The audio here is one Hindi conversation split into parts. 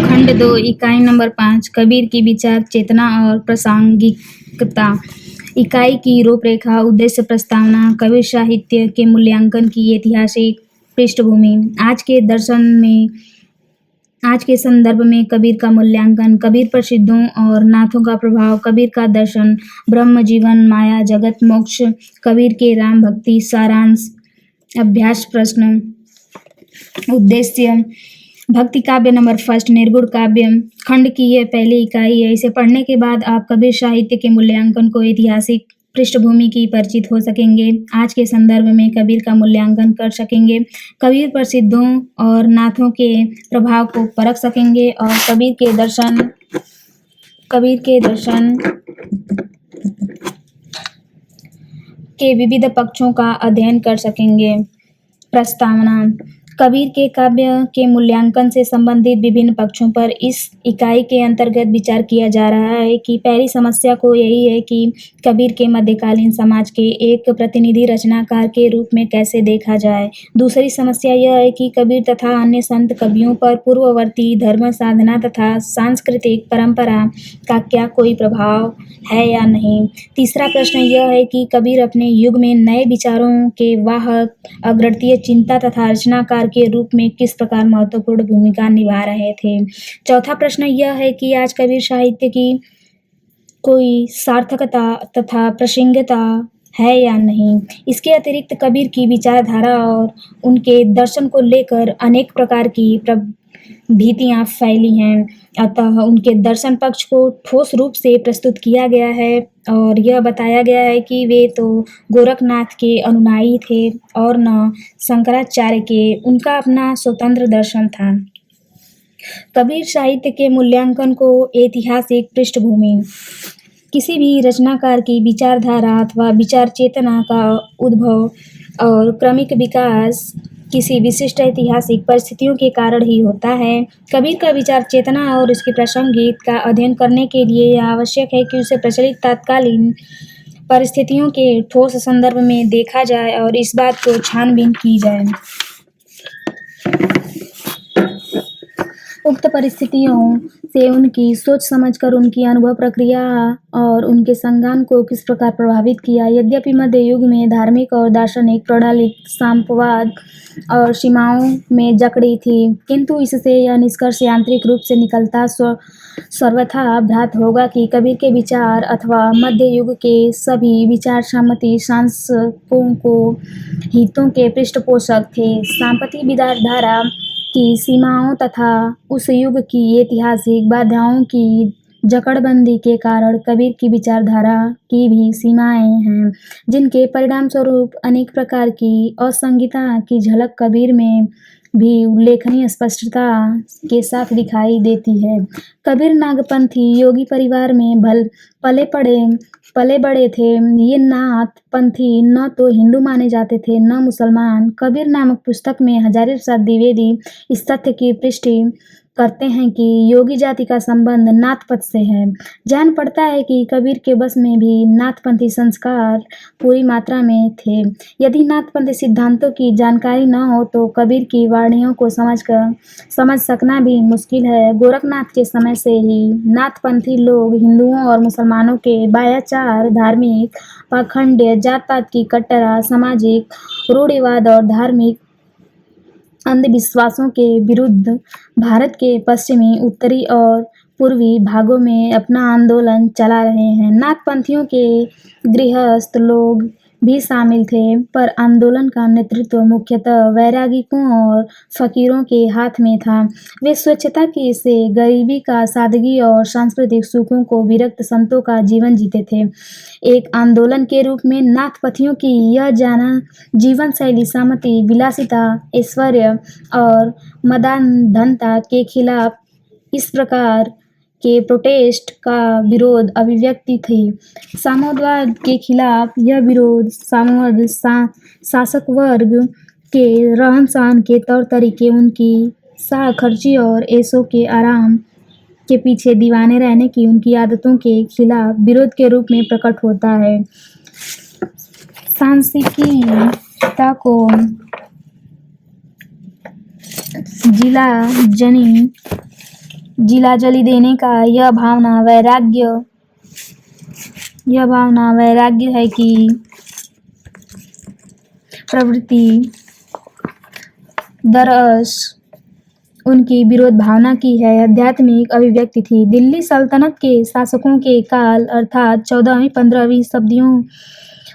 खंड 2 इकाई नंबर 5 कबीर की विचार चेतना और प्रासंगिकता। इकाई की रूपरेखा, उद्देश्य, प्रस्तावना। कबीर साहित्य के मूल्यांकन की ऐतिहासिक पृष्ठभूमि। आज के संदर्भ में कबीर का मूल्यांकन। कबीर पर सिद्धों और नाथों का प्रभाव। कबीर का दर्शन, ब्रह्म, जीवन, माया, जगत, मोक्ष। कबीर के राम भक्ति सारांश। अभ्यास प्रश्न। उद्देश्य, भक्ति काव्य नंबर 1 निर्गुण काव्य। खंड की यह पहली इकाई है। इसे पढ़ने के बाद आप कबीर साहित्य के मूल्यांकन को ऐतिहासिक पृष्ठभूमि की परिचित हो सकेंगे। आज के संदर्भ में कबीर का मूल्यांकन कर सकेंगे। कबीर पर सिद्धों और नाथों के प्रभाव को परख सकेंगे और कबीर के दर्शन के विविध पक्षों का अध्ययन कर सकेंगे। प्रस्तावना। कबीर के काव्य के मूल्यांकन से संबंधित विभिन्न पक्षों पर इस इकाई के अंतर्गत विचार किया जा रहा है कि पहली समस्या को यही है कि कबीर के मध्यकालीन समाज के एक प्रतिनिधि रचनाकार के रूप में कैसे देखा जाए। दूसरी समस्या यह है कि कबीर तथा अन्य संत कवियों पर पूर्ववर्ती धर्म साधना तथा सांस्कृतिक परंपरा का क्या कोई प्रभाव है या नहीं। तीसरा प्रश्न यह है कि कबीर अपने युग में नए विचारों के वाहक, अद्वितीय चिंता तथा रचनाकार के रूप में किस प्रकार महत्वपूर्ण भूमिका निभा रहे थे। चौथा प्रश्न यह है कि आज कबीर साहित्य की कोई सार्थकता तथा प्रासंगिकता है या नहीं। इसके अतिरिक्त कबीर की विचारधारा और उनके दर्शन को लेकर अनेक प्रकार की भीतियां फैली हैं, अतः उनके दर्शन पक्ष को ठोस रूप से प्रस्तुत किया गया है और यह बताया गया है कि वे तो गोरखनाथ के अनुयायी थे और न शंकराचार्य के। उनका अपना स्वतंत्र दर्शन था। कबीर साहित्य के मूल्यांकन को ऐतिहासिक पृष्ठभूमि। किसी भी रचनाकार की विचारधारा अथवा विचार चेतना का उद्भव और क्रमिक विकास किसी विशिष्ट ऐतिहासिक परिस्थितियों के कारण ही होता है। कबीर का विचार चेतना और उसकी प्रासंगिकता का अध्ययन करने के लिए यह आवश्यक है कि उसे प्रचलित तत्कालीन परिस्थितियों के ठोस संदर्भ में देखा जाए और इस बात को छानबीन की जाए। उक्त परिस्थितियों से उनकी सोच समझकर उनकी अनुभव प्रक्रिया और उनके संज्ञान को किस प्रकार प्रभावित किया। यद्यपि मध्य युग में धार्मिक और दार्शनिक प्रणाली सांप्रवाद और सीमाओं में जकड़ी थी, किंतु इससे यह निष्कर्ष यांत्रिक रूप से निकलता सर्वथा भ्रात होगा कि कबीर के विचार अथवा मध्य युग के सभी विचार सामंती शासकों को हितों के पृष्ठपोषक थे। सांप्रति विचारधारा की सीमाओं तथा उस युग की ऐतिहासिक बाधाओं की जकड़बंदी के कारण कबीर की विचारधारा की भी सीमाएं हैं, जिनके परिणामस्वरूप अनेक प्रकार की असंगतता की झलक कबीर में भी उल्लेखनीय स्पष्टता के साथ दिखाई देती है। कबीर नागपंथी योगी परिवार में पले बड़े थे। ये नाथ पंथी न तो हिंदू माने जाते थे न मुसलमान। कबीर नामक पुस्तक में हजारी प्रसाद द्विवेदी इस तथ्य की पुष्टि करते हैं कि योगी जाति का संबंध नाथपंथ से है। जान पड़ता है कि कबीर के बस में भी नाथपंथी संस्कार पूरी मात्रा में थे। यदि नाथपंथी सिद्धांतों की जानकारी न हो तो कबीर की वाणियों को समझ सकना भी मुश्किल है। गोरखनाथ के समय से ही नाथपंथी लोग हिंदुओं और मुसलमानों के बाह्याचार, धार्मिक पाखंड, जात पात की कट्टरता, सामाजिक रूढ़िवाद और धार्मिक अंधविश्वासों के विरुद्ध भारत के पश्चिमी, उत्तरी और पूर्वी भागों में अपना आंदोलन चला रहे हैं। नाथपंथियों के गृहस्थ लोग भी शामिल थे, पर आंदोलन का नेतृत्व मुख्यतः वैरागिकों और फकीरों के हाथ में था। वे स्वच्छता की से गरीबी का, सादगी और सांस्कृतिक सुखों को विरक्त संतों का जीवन जीते थे। एक आंदोलन के रूप में नाथपंथियों की यह जीवन शैली सामंती, विलासिता, ऐश्वर्य और मदान्धता के खिलाफ इस प्रकार के प्रोटेस्ट का विरोध अभिव्यक्ति थी। साम्यवाद के खिलाफ यह विरोध साम्यवाद शासक वर्ग के रहन सहन के तौर तरीके, उनकी शाह-खर्ची और ऐशो के आराम के पीछे दीवाने रहने की उनकी आदतों के खिलाफ विरोध के रूप में प्रकट होता है। सांसारिकता को जिला जली देने का यह भावना वैराग्य है कि प्रवृत्ति दरअस उनकी विरोध भावना की है आध्यात्मिक अभिव्यक्ति थी। दिल्ली सल्तनत के शासकों के काल अर्थात 14वीं-15वीं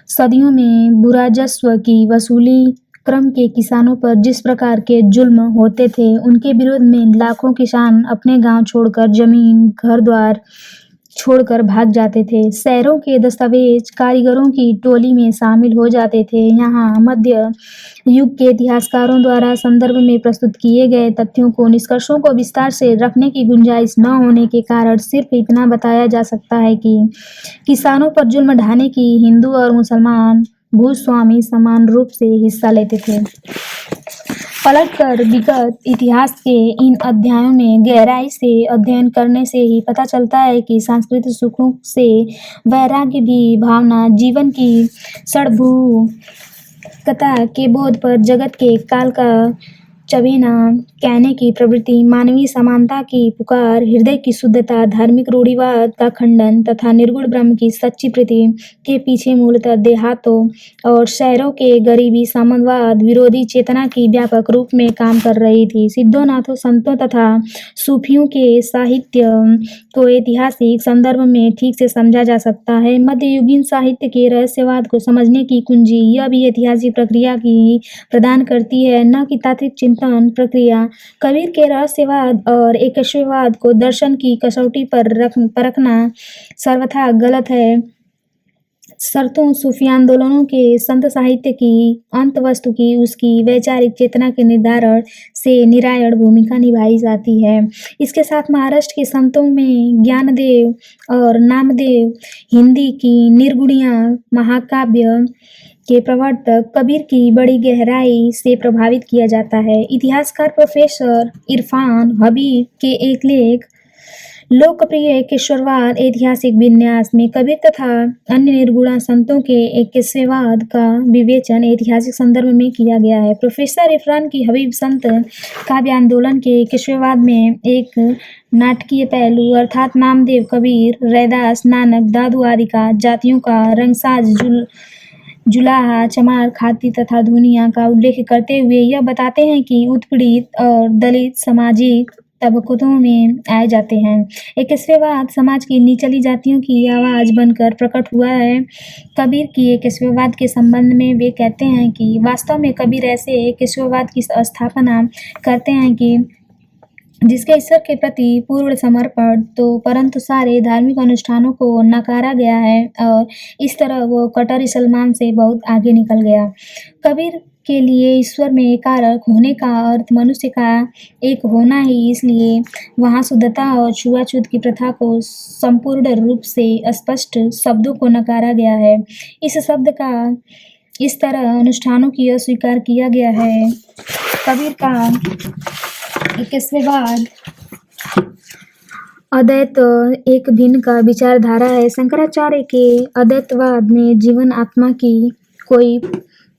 सदियों में भूराजस्व की वसूली क्रम के किसानों पर जिस प्रकार के जुल्म होते थे, उनके विरोध में लाखों किसान अपने गांव छोड़कर, जमीन घर द्वार छोड़कर भाग जाते थे। शहरों के दस्तावेज कारीगरों की टोली में शामिल हो जाते थे। यहाँ मध्य युग के इतिहासकारों द्वारा संदर्भ में प्रस्तुत किए गए तथ्यों को, निष्कर्षों को विस्तार से रखने की गुंजाइश न होने के कारण सिर्फ इतना बताया जा सकता है कि किसानों पर जुल्म ढाने की हिंदू और मुसलमान भूस्वामी समान रूप से हिस्सा लेते थे। पलटकर विगत इतिहास के इन अध्यायों में गहराई से अध्ययन करने से ही पता चलता है कि सांस्कृतिक सुखों से वैराग्य भी भावना, जीवन की षड्भुकता के बोध पर, जगत के काल का चबेना कहने की प्रवृत्ति, मानवीय समानता की पुकार, हृदय की शुद्धता, धार्मिक रूढ़िवाद का खंडन तथा निर्गुण ब्रह्म की सच्ची प्रीति के पीछे मूलतः देहातों और शहरों के गरीबी साम्यवाद विरोधी चेतना की व्यापक रूप में काम कर रही थी। सिद्धों, नाथों, संतों तथा सूफियों के साहित्य को ऐतिहासिक संदर्भ में ठीक से समझा जा सकता है। मध्ययुगीन साहित्य के रहस्यवाद को समझने की कुंजी यह भी ऐतिहासिक प्रक्रिया की प्रदान करती है, न कि तात्विक चिंतन प्रक्रिया। कबीर के रहस्यवाद और एकस्ववाद को दर्शन की कसौटी पर परखना सर्वथा गलत है। शर्तों सूफी आंदोलनों के संत साहित्य की अंत वस्तु की उसकी वैचारिक चेतना के निर्धारण से निरायण भूमिका निभाई जाती है। इसके साथ महाराष्ट्र के संतों में ज्ञानदेव और नामदेव, हिंदी की निर्गुणिया महाकाव्य के प्रवर्तक कबीर की बड़ी गहराई से प्रभावित किया जाता है। इतिहासकार प्रोफेसर इरफान हबीब के एक लेख लोकप्रिय एकेश्वरवाद ऐतिहासिक विन्यास में कबीर तथा अन्य निर्गुणा संतों के एकेश्वरवाद का विवेचन ऐतिहासिक संदर्भ में किया गया है। प्रोफेसर इरफान की हबीब संत काव्य आंदोलन के एकेश्वरवाद में एक नाटकीय पहलू अर्थात नामदेव, कबीर, रैदास, नानक, दादू आदि का जातियों का रंगसाज जुलाहा, चमार, खाती तथा धुनिया का उल्लेख करते हुए यह बताते हैं कि उत्पीड़ित और दलित सामाजिक तबकों में आए जाते हैं। एकेश्वरवाद समाज की निचली जातियों की आवाज़ बनकर प्रकट हुआ है। कबीर की एकेश्वरवाद के संबंध में वे कहते हैं कि वास्तव में कबीर ऐसे एकेश्वरवाद की स्थापना करते हैं कि जिसके ईश्वर के प्रति पूर्ण समर्पण तो परंतु सारे धार्मिक अनुष्ठानों को नकारा गया है और इस तरह वो कट्टर मुसलमान से बहुत आगे निकल गया। कबीर के लिए ईश्वर में एकारक होने का अर्थ मनुष्य का एक होना ही, इसलिए वहाँ शुद्धता और छुआछूत की प्रथा को संपूर्ण रूप से स्पष्ट शब्दों को नकारा गया है। इस शब्द का इस तरह अनुष्ठानों की अस्वीकार किया गया है। कबीर का एकेश्वरवाद अद्वैत एक भिन्न का विचारधारा है। शंकराचार्य के अद्वैतवाद में जीवन आत्मा की कोई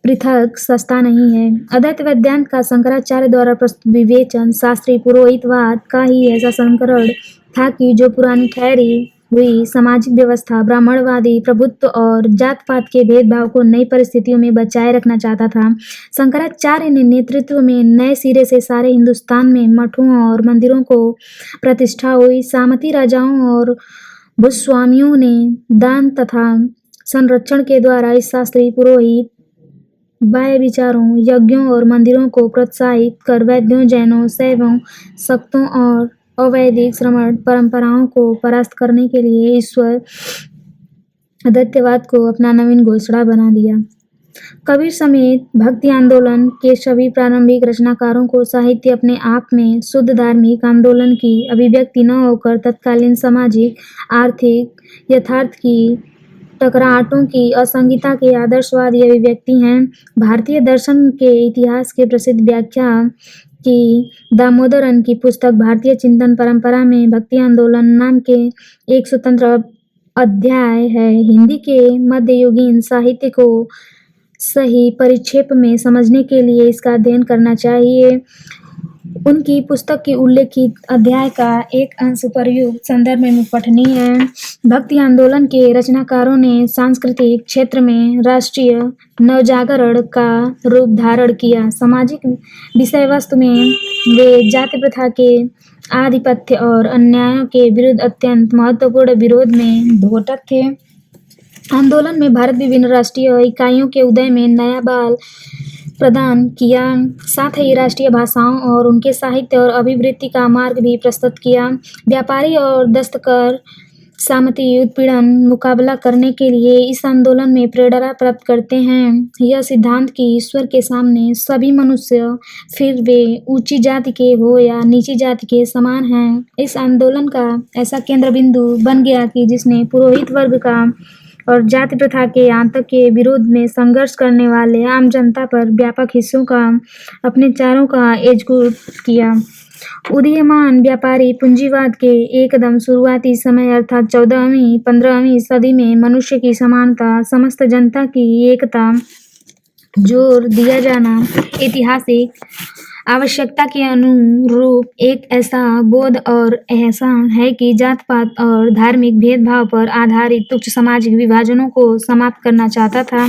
पृथक सत्ता नहीं है। अद्वैत वेदांत का शंकराचार्य द्वारा प्रस्तुत विवेचन शास्त्रीय पुरोहितवाद का ही ऐसा संस्करण था कि जो पुरानी ठहरी हुई सामाजिक व्यवस्था, ब्राह्मणवादी प्रभुत्व और जात पात के भेदभाव को नई परिस्थितियों में बचाए रखना चाहता था। शंकराचार्य ने नेतृत्व में नए सिरे से सारे हिंदुस्तान में मठों और मंदिरों को प्रतिष्ठा हुई। सामंती राजाओं और भूस्वामियों ने दान तथा संरक्षण के द्वारा इस शास्त्रीय पुरोहित बाह्य विचारों, यज्ञों और मंदिरों को प्रोत्साहित कर वैद्यों, जैनों, शैवों, शक्तों और अवैदिक श्रमण परंपराओं को परास्त करने के लिए ईश्वर अद्वैतवाद को अपना नवीन घोषणा बना दिया। कबीर समेत भक्ति आंदोलन के सभी प्रारंभिक रचनाकारों को साहित्य अपने आप में शुद्ध धार्मिक आंदोलन की अभिव्यक्ति न होकर तत्कालीन सामाजिक आर्थिक यथार्थ की टकराहटों की असंगीता के आदर्शवादी अभिव्यक्ति हैं। भारतीय दर्शन के इतिहास के प्रसिद्ध व्याख्या की दामोदरन की पुस्तक भारतीय चिंतन परंपरा में भक्ति आंदोलन नाम के एक स्वतंत्र अध्याय है। हिंदी के मध्ययुगीन साहित्य को सही परिक्षेप में समझने के लिए इसका अध्ययन करना चाहिए। उनकी पुस्तक की उल्लेखित अध्याय का एक अंश उपर्युक्त संदर्भ में पठनीय है। भक्ति आंदोलन के रचनाकारों ने सांस्कृतिक क्षेत्र में राष्ट्रीय नवजागरण का रूप धारण किया। सामाजिक विषय वस्तु में वे जाति प्रथा के आधिपत्य और अन्यायों के विरुद्ध अत्यंत महत्वपूर्ण विरोध में घोटक थे। आंदोलन में भारत विभिन्न राष्ट्रीय इकाइयों के उदय में नया बल प्रदान किया, साथ ही राष्ट्रीय भाषाओं और उनके साहित्य और अभिवृद्धि का मार्ग भी प्रस्तुत किया। व्यापारी और दस्तकार सामंती उत्पीड़न मुकाबला करने के लिए इस आंदोलन में प्रेरणा प्राप्त करते हैं। यह सिद्धांत कि ईश्वर के सामने सभी मनुष्य, फिर वे ऊंची जाति के हो या नीची जाति के, समान हैं, इस आंदोलन का ऐसा केंद्र बिंदु बन गया कि जिसने पुरोहित वर्ग का और जाति प्रथा के आतंक के विरोध में संघर्ष करने वाले आम जनता पर व्यापक हिस्सों का अपने चारों का एकजुट किया। उदीयमान व्यापारी पूंजीवाद के एकदम शुरुआती समय अर्थात 14वीं-15वीं सदी में मनुष्य की समानता, समस्त जनता की एकता, जोर दिया जाना ऐतिहासिक आवश्यकता के अनुरूप एक ऐसा बोध और एहसान है कि जात पात और धार्मिक भेदभाव पर आधारित तुच्छ सामाजिक विभाजनों को समाप्त करना चाहता था।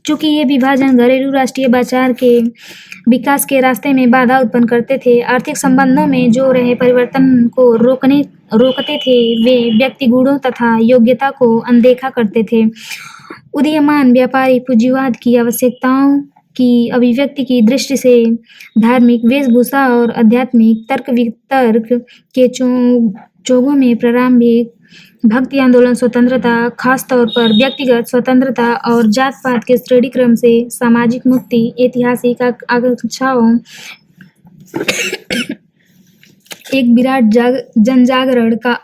चूंकि ये विभाजन घरेलू राष्ट्रीय बाजार के विकास के रास्ते में बाधा उत्पन्न करते थे, आर्थिक संबंधों में जो रहे परिवर्तन को रोकते थे, वे व्यक्ति गुणों तथा योग्यता को अनदेखा करते थे। उदीयमान व्यापारी पूंजीवाद की आवश्यकताओं की अभिव्यक्ति की दृष्टि से धार्मिक वेशभूषा और आध्यात्मिक तर्क वितर्क के चोगों में प्रारंभिक भक्ति आंदोलन स्वतंत्रता, खासतौर पर व्यक्तिगत स्वतंत्रता और जात पात के श्रेणी क्रम से सामाजिक मुक्ति, ऐतिहासिक आकांक्षाओं एक विराट जनजागरण का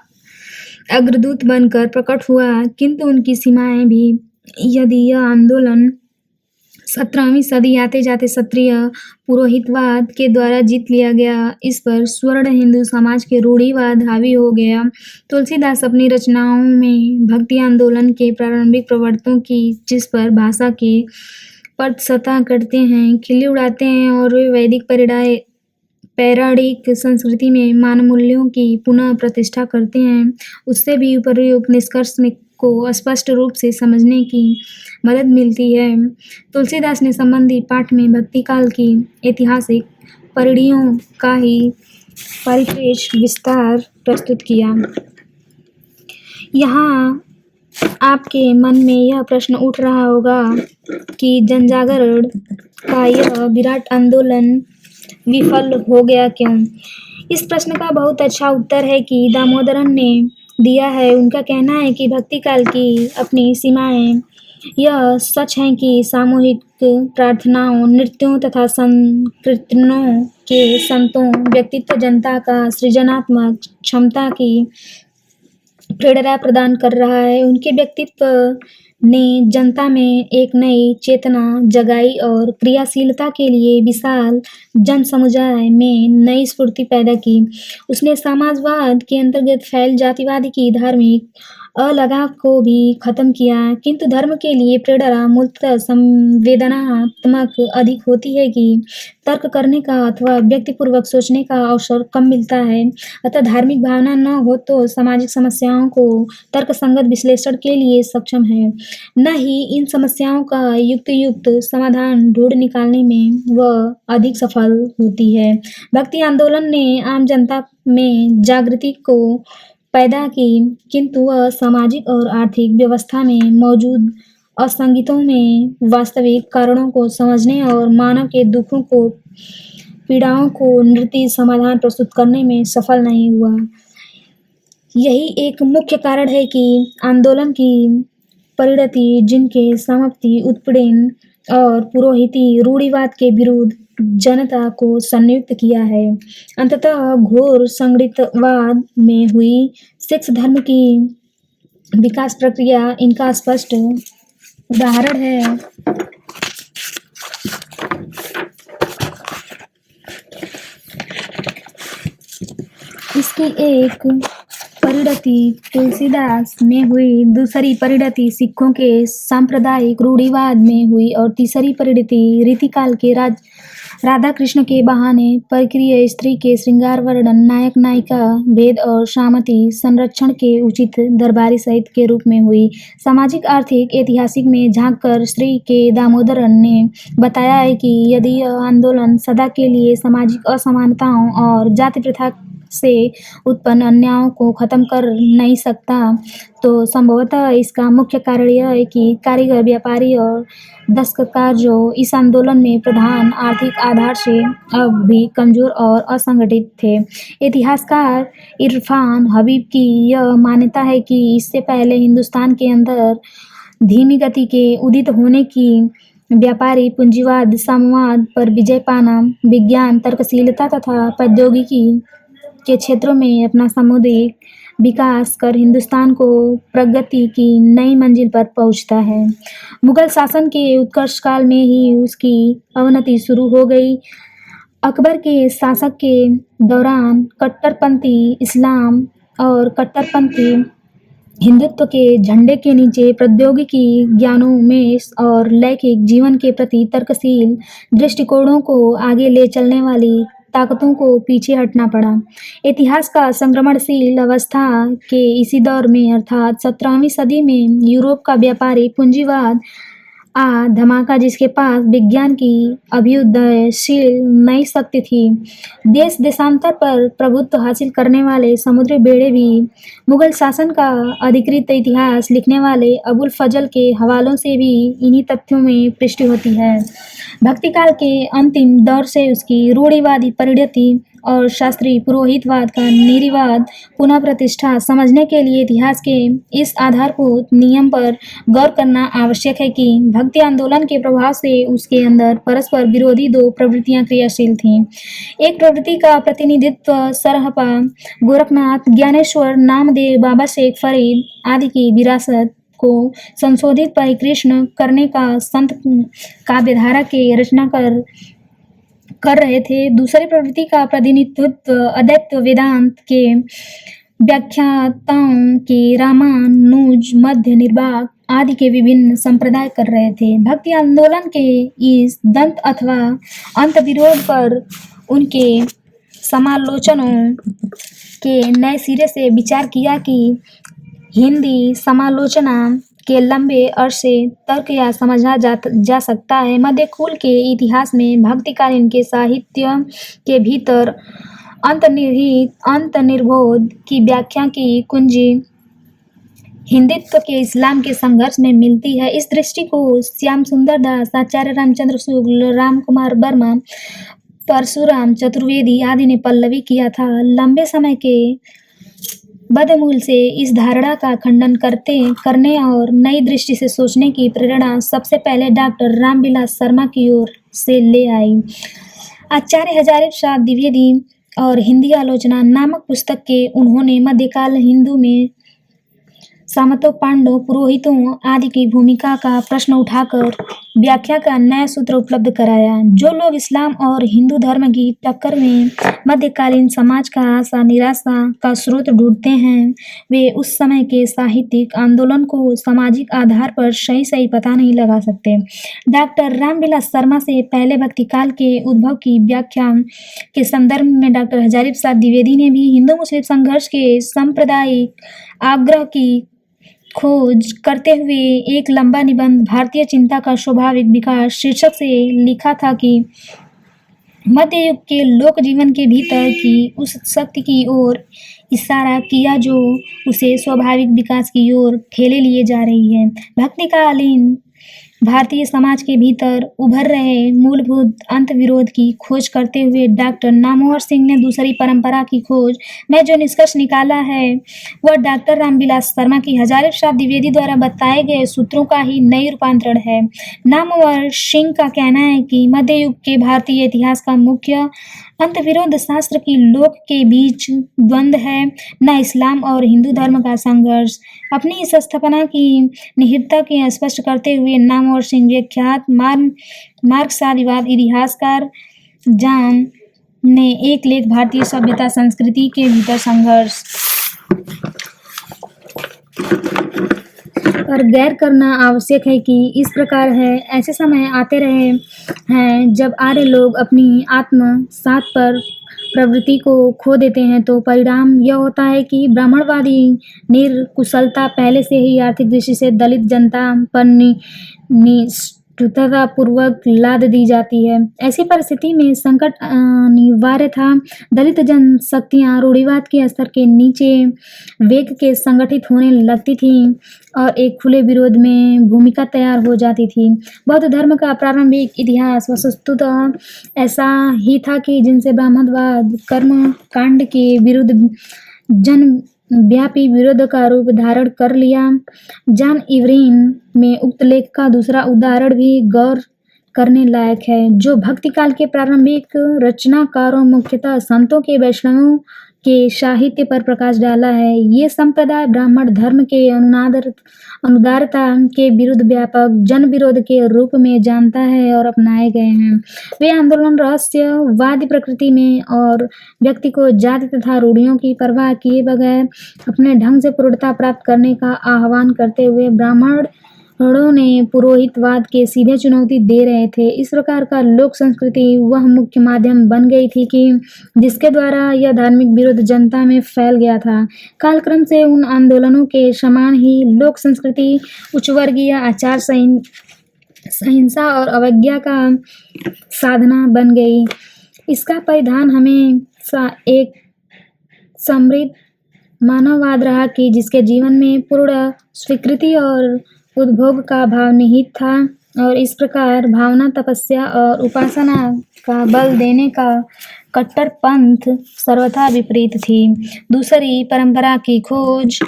अग्रदूत बनकर प्रकट हुआ। किंतु उनकी सीमाएं भी। यदि यह आंदोलन 17वीं सदी आते जाते क्षत्रिय पुरोहितवाद के द्वारा जीत लिया गया, इस पर स्वर्ण हिंदू समाज के रूढ़िवाद हावी हो गया। तुलसीदास अपनी रचनाओं में भक्ति आंदोलन के प्रारंभिक प्रवर्तकों की, जिस पर भाषा के पृष्ठता करते हैं, खिल्ली उड़ाते हैं और वे वैदिक पौराणिक संस्कृति में मानव मूल्यों की पुनः प्रतिष्ठा करते हैं, उससे भी उपर्युक्त निष्कर्ष को स्पष्ट रूप से समझने की मदद मिलती है। तुलसीदास ने संबंधी पाठ में भक्ति काल की ऐतिहासिक परिणतियों का ही परिप्रेक्ष्य विस्तार प्रस्तुत किया। यहाँ आपके मन में यह प्रश्न उठ रहा होगा कि जनजागरण का यह विराट आंदोलन विफल हो गया क्यों? इस प्रश्न का बहुत अच्छा उत्तर है कि दामोदरन ने दिया है। उनका कहना है कि भक्ति काल की अपनी सीमाएं यह सच है कि सामूहिक प्रार्थनाओं, नृत्यों तथा संकीर्तनों के संतों व्यक्तित्व जनता का सृजनात्मक क्षमता की प्रेरणा प्रदान कर रहा है। उनके व्यक्तित्व ने जनता में एक नई चेतना जगाई और क्रियाशीलता के लिए विशाल जन समुदाय में नई स्फूर्ति पैदा की। उसने समाजवाद के अंतर्गत फैल जातिवाद की धार्मिक अलगाव को भी खत्म किया। किंतु धर्म के लिए प्रेरणा मूलतः संवेदनात्मक अधिक होती है कि तर्क करने का अथवा व्यक्तिपूर्वक सोचने का अवसर कम मिलता है। अतः धार्मिक भावना न हो तो सामाजिक समस्याओं को तर्कसंगत विश्लेषण के लिए सक्षम है, न ही इन समस्याओं का युक्त समाधान ढूंढ निकालने में वह अधिक सफल होती है। भक्ति आंदोलन ने आम जनता में जागृति को पैदा की, किंतु वह सामाजिक और आर्थिक व्यवस्था में मौजूद असंगतियों में वास्तविक कारणों को समझने और मानव के दुखों को, पीड़ाओं को नृत्य समाधान प्रस्तुत करने में सफल नहीं हुआ। यही एक मुख्य कारण है कि आंदोलन की परिणति, जिनके समाप्ति उत्पीड़न और पुरोहिती रूढ़िवाद के विरुद्ध जनता को संयुक्त किया है, अंततः घोर संगठितवाद में हुई। सिख धर्म की विकास प्रक्रिया इनका स्पष्ट उदाहरण है। इसकी एक परिणति तुलसीदास में हुई, दूसरी परिणति सिखों के सांप्रदायिक रूढ़िवाद में हुई और तीसरी परिणति रीतिकाल के राधा कृष्ण के बहाने परक्रिय स्त्री के श्रृंगार वर्णन, नायक नायिका भेद और सामंती संरक्षण के उचित दरबारी साहित्य के रूप में हुई। सामाजिक, आर्थिक, ऐतिहासिक में झांककर श्री के दामोदरन ने बताया है कि यदि यह आंदोलन सदा के लिए सामाजिक असमानताओं और जाति प्रथा से उत्पन्न अन्यायों को खत्म कर नहीं सकता, तो संभवतः इसका मुख्य कारण यह है कि कारीगर, व्यापारी और दस्तकार, जो इस आंदोलन में प्रधान आर्थिक आधार से अब भी कमजोर और असंगठित थे। इतिहासकार इरफान हबीब की यह मान्यता है कि इससे पहले हिंदुस्तान के अंदर धीमी गति के उदित होने की, व्यापारी पूंजीवाद, साम्यवाद पर विजय पाना, विज्ञान, तर्कशीलता तथा प्रौद्योगिकी के क्षेत्रों में अपना सामुदायिक विकास कर हिंदुस्तान को प्रगति की नई मंजिल पर पहुंचता है। मुगल शासन के उत्कर्ष काल में ही उसकी अवनति शुरू हो गई। अकबर के शासक के दौरान कट्टरपंथी इस्लाम और कट्टरपंथी हिंदुत्व के झंडे के नीचे प्रौद्योगिकी, ज्ञानोन्मेष और लौकिक जीवन के प्रति तर्कशील दृष्टिकोणों को आगे ले चलने वाली ताकतों को पीछे हटना पड़ा। इतिहास का संक्रमणशील अवस्था के इसी दौर में अर्थात 17वीं सदी में यूरोप का व्यापारी पूंजीवाद धमाका, जिसके पास विज्ञान की अभ्युदयशील नई शक्ति थी। देश देशांतर पर प्रभुत्व हासिल करने वाले समुद्री बेड़े भी मुगल शासन का अधिकृत इतिहास लिखने वाले अबुल फजल के हवालों से भी इन्हीं तथ्यों में पुष्टि होती है। भक्तिकाल के अंतिम दौर से उसकी रूढ़िवादी परिणति और शास्त्रीय पुरोहितवाद का निर्विवाद पुनः प्रतिष्ठा समझने के लिए इतिहास के इस आधारभूत नियम पर गौर करना आवश्यक है कि भक्ति आंदोलन के प्रभाव से उसके अंदर परस्पर विरोधी दो प्रवृत्तियां क्रियाशील थीं। एक प्रवृत्ति का प्रतिनिधित्व सरहपा, गोरखनाथ, ज्ञानेश्वर, नामदेव, बाबा शेख फरीद आदि की विरासत को संशोधित परिकृष्ण करने का संत काव्यधारा के रचनाकार कर रहे थे। दूसरी प्रवृत्ति का प्रतिनिधित्व अद्वैत वेदांत के व्याख्याताओं के रामानुज, मध्य, निर्वाक आदि के विभिन्न संप्रदाय कर रहे थे। भक्ति आंदोलन के इस दंत अथवा अंत विरोध पर उनके समालोचनों के नए सिरे से विचार किया कि हिंदी समालोचना के लंबे अरसे तर्क या समझा जा सकता है। मध्यकुल के इतिहास में भक्तिकालीन के साहित्य के भीतर अंतर्निहित अंतर्निर्बोध की व्याख्या की कुंजी हिंदुत्व के इस्लाम के संघर्ष में मिलती है। इस दृष्टि को श्याम सुंदर दास, आचार्य रामचंद्र शुक्ल, राम कुमार वर्मा, परशुराम चतुर्वेदी आदि ने पल्लवी किया था। लंबे समय के बदमूल से इस धारणा का खंडन करने और नई दृष्टि से सोचने की प्रेरणा सबसे पहले डॉक्टर रामविलास शर्मा की ओर से ले आई। आचार्य हजारीप्रसाद द्विवेदी और हिंदी आलोचना नामक पुस्तक के उन्होंने मध्यकाल हिंदू में सामंतों, पांडवों, पुरोहितों आदि की भूमिका का प्रश्न उठाकर व्याख्या का नया सूत्र उपलब्ध कराया। जो लोग इस्लाम और हिंदू धर्म की टक्कर में मध्यकालीन समाज का आशा निराशा का स्रोत ढूंढते हैं, वे उस समय के साहित्यिक आंदोलन को सामाजिक आधार पर सही पता नहीं लगा सकते। डॉक्टर रामविलास शर्मा से पहले भक्तिकाल के उद्भव की व्याख्या के संदर्भ में डॉक्टर हजारीप्रसाद द्विवेदी ने भी हिंदू मुस्लिम संघर्ष के सांप्रदायिक आग्रह की खोज करते हुए एक लंबा निबंध भारतीय चिंता का स्वाभाविक विकास शीर्षक से लिखा था कि मध्य युग के लोक जीवन के भीतर की उस शक्ति की ओर इशारा किया जो उसे स्वाभाविक विकास की ओर ठेले लिए जा रही है। भक्तिकालीन भारतीय समाज के भीतर उभर रहे मूलभूत अंतर्विरोध की खोज करते हुए डॉक्टर नामवर सिंह ने दूसरी परंपरा की खोज में जो निष्कर्ष निकाला है वह डॉक्टर रामविलास शर्मा की हजारीप्रसाद द्विवेदी द्वारा बताए गए सूत्रों का ही नई रूपांतरण है। नामवर सिंह का कहना है कि मध्य युग के भारतीय इतिहास का मुख्य अंतर्विरोध शास्त्र की लोक के बीच द्वंद्व है, न इस्लाम और हिंदू धर्म का संघर्ष। अपनी इस स्थापना की निहितता के स्पष्ट करते हुए नामवर सिंह विख्यात मार्क्सवादी इतिहासकार जॉन ने एक लेख भारतीय सभ्यता संस्कृति के भीतर संघर्ष और गैर करना आवश्यक है कि इस प्रकार है। ऐसे समय आते रहे हैं जब आर्य लोग अपनी आत्मसात पर प्रवृत्ति को खो देते हैं, तो परिणाम यह होता है कि ब्राह्मणवादी निर्कुशलता पहले से ही आर्थिक दृष्टि से दलित जनता पर निष्ठुरतापूर्वक लाद दी जाती है। ऐसी परिस्थिति में संकट अनिवार्य था। दलित जनशक्तियाँ रूढ़िवाद के स्तर के नीचे वेग के संगठित होने लगती थीं और एक खुले विरोध में भूमिका तैयार हो जाती थी। बौद्ध धर्म का प्रारंभिक इतिहास वस्तुतः ऐसा ही था कि जिनसे ब्राह्मणवाद कर्म कांड के विरुद्ध जनव्यापी विरोध का रूप धारण कर लिया। जॉन इवरीन में उक्त लेख का दूसरा उदाहरण भी गौर करने लायक है, जो भक्ति काल के प्रारंभिक रचनाकारों मुख्यतः संतों के वैष्णवों के साहित्य पर प्रकाश डाला है। ये संप्रदाय ब्राह्मण धर्म के अनुदारता के विरुद्ध व्यापक जन विरोध के रूप में जानता है और अपनाए गए हैं। वे आंदोलन रहस्यवादी प्रकृति में और व्यक्ति को जाति तथा रूढ़ियों की परवाह किए बगैर अपने ढंग से पूर्णता प्राप्त करने का आह्वान करते हुए ब्राह्मणों ने पुरोहितवाद के सीधे चुनौती दे रहे थे। इस प्रकार का लोक संस्कृति वह मुख्य माध्यम बन गई थी कि जिसके द्वारा यह धार्मिक विरोध जनता में फैल गया था। कालक्रम से उन आंदोलनों के समान ही लोक संस्कृति उच्चवर्गीय आचार संहिता और अवज्ञा का साधना बन गई। इसका परिधान हमेशा एक समृद्ध मानववाद रहा कि जिसके जीवन में पूर्ण स्वीकृति और उद्भोग का भाव निहित था, और इस प्रकार भावना तपस्या और उपासना का बल देने का कट्टर पंथ सर्वथा विपरीत थी। दूसरी परंपरा की खोज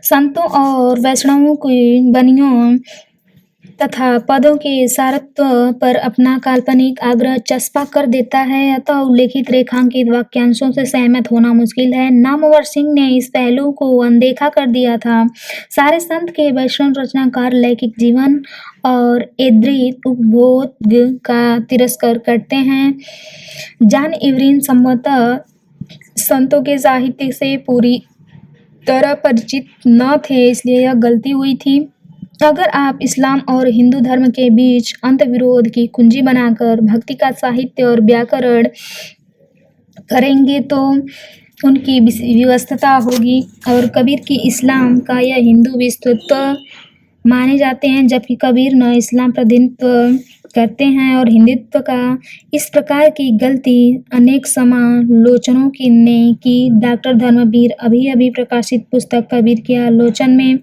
संतों और वैष्णवों की बनियों तथा पदों के सारत्व पर अपना काल्पनिक आग्रह चस्पा कर देता है, अतः उल्लेखित रेखांकित वाक्यांशों से सहमत होना मुश्किल है। नामवर सिंह ने इस पहलू को अनदेखा कर दिया था। सारे संत के वैष्णव रचनाकार लैंगिक जीवन और ऐन्द्रिक उपभोग का तिरस्कार करते हैं। जॉन इवरीन संभवतः संतों के साहित्य से पूरी तरह परिचित न थे, इसलिए यह गलती हुई थी। अगर आप इस्लाम और हिंदू धर्म के बीच अंतर्विरोध की कुंजी बनाकर भक्ति का साहित्य और व्याकरण करेंगे तो उनकी विवशता होगी, और कबीर की इस्लाम का या हिंदू विस्तृत्व माने जाते हैं, जबकि कबीर न इस्लाम प्रतिनिधित्व करते हैं और हिंदुत्व का। इस प्रकार की गलती अनेक समालोचनों ने की। डॉक्टर धर्मवीर अभी अभी प्रकाशित पुस्तक कबीर की आलोचना में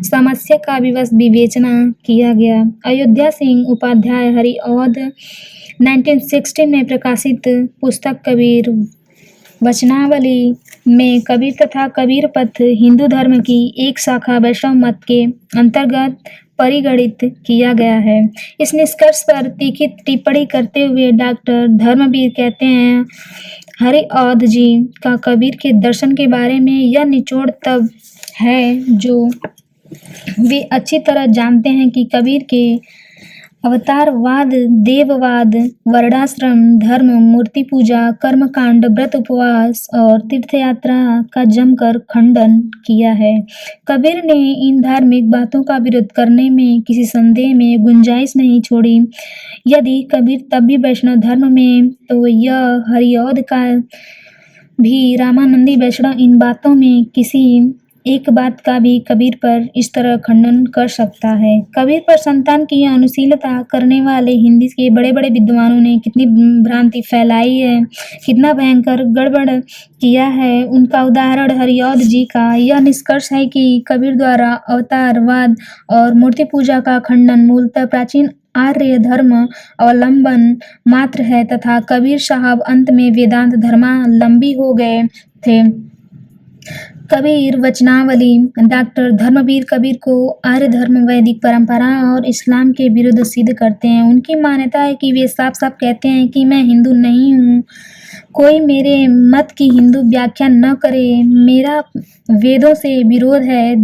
समस्या का विवश विवेचना किया गया। अयोध्या सिंह उपाध्याय हरिऔध 1916 में प्रकाशित पुस्तक कबीर वचनावली में कबीर तथा कबीर पथ हिंदू धर्म की एक शाखा वैष्णव मत के अंतर्गत परिगणित किया गया है। इस निष्कर्ष पर तीखी टिप्पणी करते हुए डॉक्टर धर्मवीर कहते हैं, हरिऔध जी का कबीर के दर्शन के बारे में यह निचोड़ तब है जो वे अच्छी तरह जानते हैं कि कबीर के अवतारवाद, देववाद, वर्णाश्रम धर्म, मूर्ति पूजा, कर्मकांड, व्रत उपवास और तीर्थयात्रा का जमकर खंडन किया है। कबीर ने इन धार्मिक बातों का विरोध करने में किसी संदेह में गुंजाइश नहीं छोड़ी। यदि कबीर तब भी वैष्णव धर्म में, तो यह हरिऔध का भी रामानंदी वैष्णव इन बातों में किसी एक बात का भी कबीर पर इस तरह खंडन कर सकता है। कबीर पर संतान की अनुशीलता करने वाले हिंदी के बड़े बड़े विद्वानों ने कितनी भ्रांति फैलाई है, कितना भयंकर गड़बड़ किया है। उनका उदाहरण हरिऔध जी का यह निष्कर्ष है कि कबीर द्वारा अवतारवाद और मूर्ति पूजा का खंडन मूलतः प्राचीन आर्य धर्म अवलंबन मात्र है, तथा कबीर साहब अंत में वेदांत धर्मावलंबी हो गए थे। कबीर वचनावली डॉक्टर धर्मवीर कबीर को आर्य धर्म, वैदिक परंपरा और इस्लाम के विरुद्ध सिद्ध करते हैं। उनकी मान्यता है कि वे साफ साफ कहते हैं कि मैं हिंदू नहीं हूँ, कोई मेरे मत की हिंदू व्याख्या न करे, मेरा वेदों से विरोध है।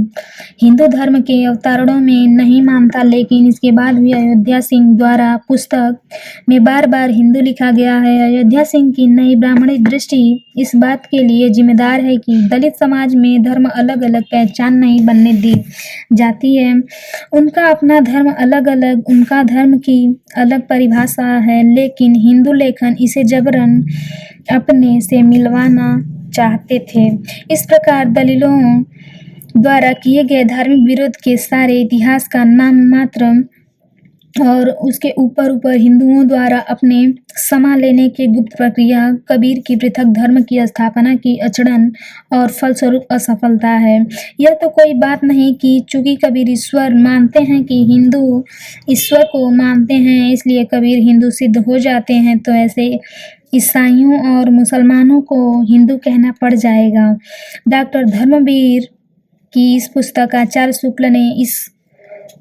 हिंदू धर्म के अवतारणों में नहीं मानता, लेकिन इसके बाद भी अयोध्या सिंह द्वारा पुस्तक में बार बार हिंदू लिखा गया है। अयोध्या सिंह की नई ब्राह्मणी दृष्टि इस बात के लिए जिम्मेदार है कि दलित समाज में धर्म अलग अलग पहचान नहीं बनने दी जाती है। उनका अपना धर्म अलग अलग, उनका धर्म की अलग परिभाषा है, लेकिन हिंदू लेखन इसे जबरन अपने से मिलवाना चाहते थे। इस प्रकार दलितों द्वारा किए गए धार्मिक विरोध के सारे इतिहास का नाम मात्र और उसके ऊपर हिंदुओं द्वारा अपने समा लेने की गुप्त प्रक्रिया कबीर की पृथक धर्म की स्थापना की अड़चन और फलस्वरूप असफलता है। यह तो कोई बात नहीं कि चूंकि कबीर ईश्वर मानते हैं कि हिंदू ईश्वर को मानते हैं, इसलिए कबीर हिंदू सिद्ध हो जाते हैं, तो ऐसे ईसाइयों और मुसलमानों को हिंदू कहना पड़ जाएगा। डॉक्टर धर्मवीर की इस पुस्तक आचार्य शुक्ल ने इस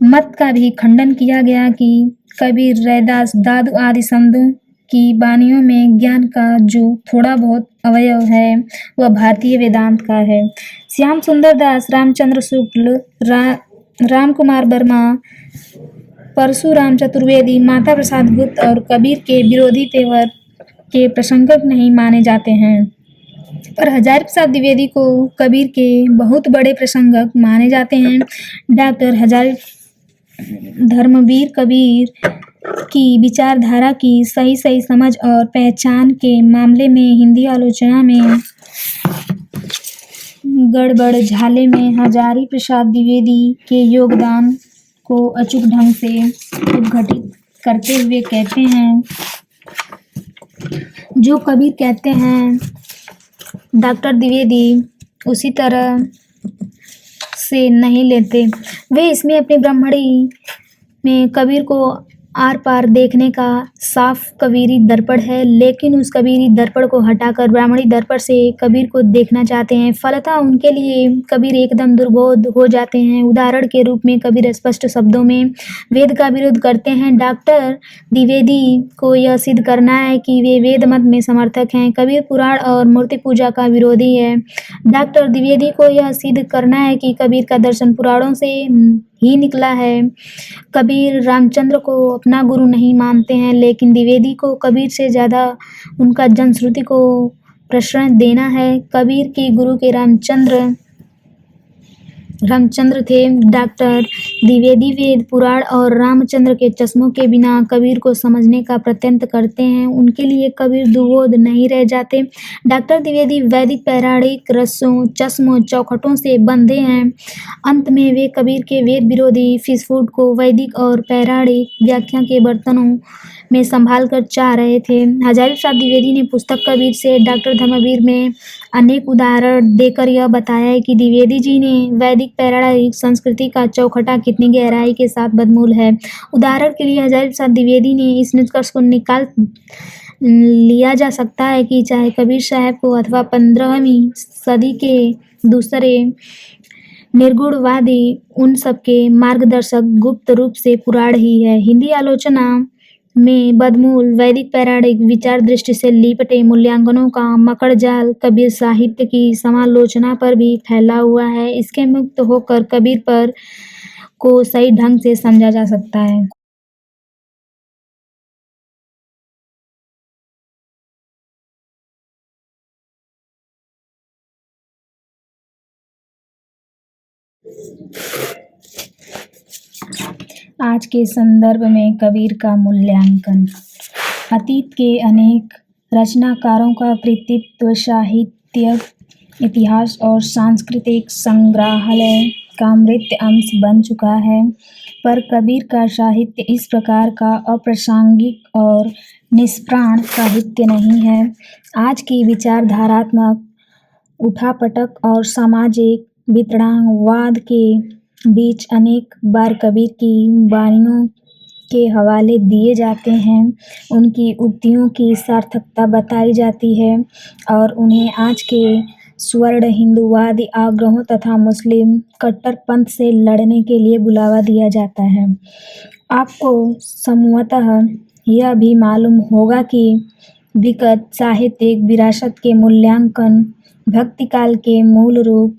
मत का भी खंडन किया गया कि कबीर, रैदास, दादू आदि संतों की वाणियों में ज्ञान का जो थोड़ा बहुत अवयव है वह भारतीय वेदांत का है। श्याम सुंदर दास, रामचंद्र शुक्ल, राम कुमार वर्मा, परशुराम चतुर्वेदी, माता प्रसाद गुप्त और कबीर के विरोधी तेवर के प्रशंसक नहीं माने जाते हैं, पर हजारी प्रसाद द्विवेदी को कबीर के बहुत बड़े प्रशंसक माने जाते हैं। डॉक्टर हजारी धर्मवीर कबीर की विचारधारा की सही समझ और पहचान के मामले में हिंदी आलोचना में गड़बड़झाले में हजारी प्रसाद द्विवेदी के योगदान को अचूक ढंग से उद्घाटित करते हुए कहते हैं, जो कबीर कहते हैं डॉक्टर द्विवेदी उसी तरह से नहीं लेते। वे इसमें अपनी ब्राह्मणी में कबीर को आर पार देखने का साफ कबीरी दर्पण है, लेकिन उस कबीरी दर्पण को हटाकर ब्राह्मणी दर्पण से कबीर को देखना चाहते हैं। फलतः उनके लिए कबीर एकदम दुर्बोध हो जाते हैं। उदाहरण के रूप में कबीर स्पष्ट शब्दों में वेद का विरोध करते हैं। डॉक्टर द्विवेदी को यह सिद्ध करना है कि वे वेद मत में समर्थक हैं। कबीर पुराण और मूर्ति पूजा का विरोधी है। डॉक्टर द्विवेदी को यह सिद्ध करना है कि कबीर का दर्शन पुराणों से ही निकला है। कबीर रामचंद्र को अपना गुरु नहीं मानते हैं, लेकिन द्विवेदी को कबीर से ज़्यादा उनका जनश्रुति को प्रश्रय देना है। कबीर के गुरु के रामचंद्र थे। डॉक्टर द्विवेदी वेद, पुराण और रामचंद्र के चश्मों के बिना कबीर को समझने का प्रयत्न करते हैं। उनके लिए कबीर दुबोध नहीं रह जाते। डॉक्टर द्विवेदी वैदिक पौराणिक रस्सों, चश्मों, चौखटों से बंधे हैं। अंत में वे कबीर के वेद विरोधी फिसफूट को वैदिक और पौराणिक व्याख्या के बर्तनों में संभाल कर चाह रहे थे। हजारी प्रसाद द्विवेदी ने पुस्तक कबीर से डॉक्टर धर्मवीर में अनेक उदाहरण देकर यह बताया है कि द्विवेदी जी ने वैदिक पौराणिक संस्कृति का चौखटा कितनी गहराई के साथ बदमूल है। उदाहरण के लिए हजारी प्रसाद द्विवेदी ने इस निष्कर्ष को निकाल लिया जा सकता है कि चाहे कबीर साहब को अथवा 15वीं सदी के दूसरे निर्गुणवादी, उन सबके मार्गदर्शक गुप्त रूप से पुराण ही है। हिंदी आलोचना में बदमूल वैदिक पौराणिक विचार दृष्टि से लिपटे मूल्यांकनों का मकड़जाल कबीर साहित्य की समालोचना पर भी फैला हुआ है। इसके मुक्त होकर कबीर पर को सही ढंग से समझा जा सकता है। आज के संदर्भ में कबीर का मूल्यांकन। अतीत के अनेक रचनाकारों का कृतित्व साहित्यिक इतिहास और सांस्कृतिक संग्रहालय का मृत अंश बन चुका है, पर कबीर का साहित्य इस प्रकार का अप्रासंगिक और निष्प्राण साहित्य नहीं है। आज की विचारधारात्मक उठापटक और सामाजिक वितरणवाद के बीच अनेक बार कबीर की वाणियों के हवाले दिए जाते हैं, उनकी उक्तियों की सार्थकता बताई जाती है और उन्हें आज के स्वर्ण हिंदूवादी आग्रहों तथा मुस्लिम कट्टरपंथ से लड़ने के लिए बुलावा दिया जाता है। आपको संभवतः यह भी मालूम होगा कि विगत साहित्यिक विरासत के मूल्यांकन, भक्तिकाल के मूल रूप,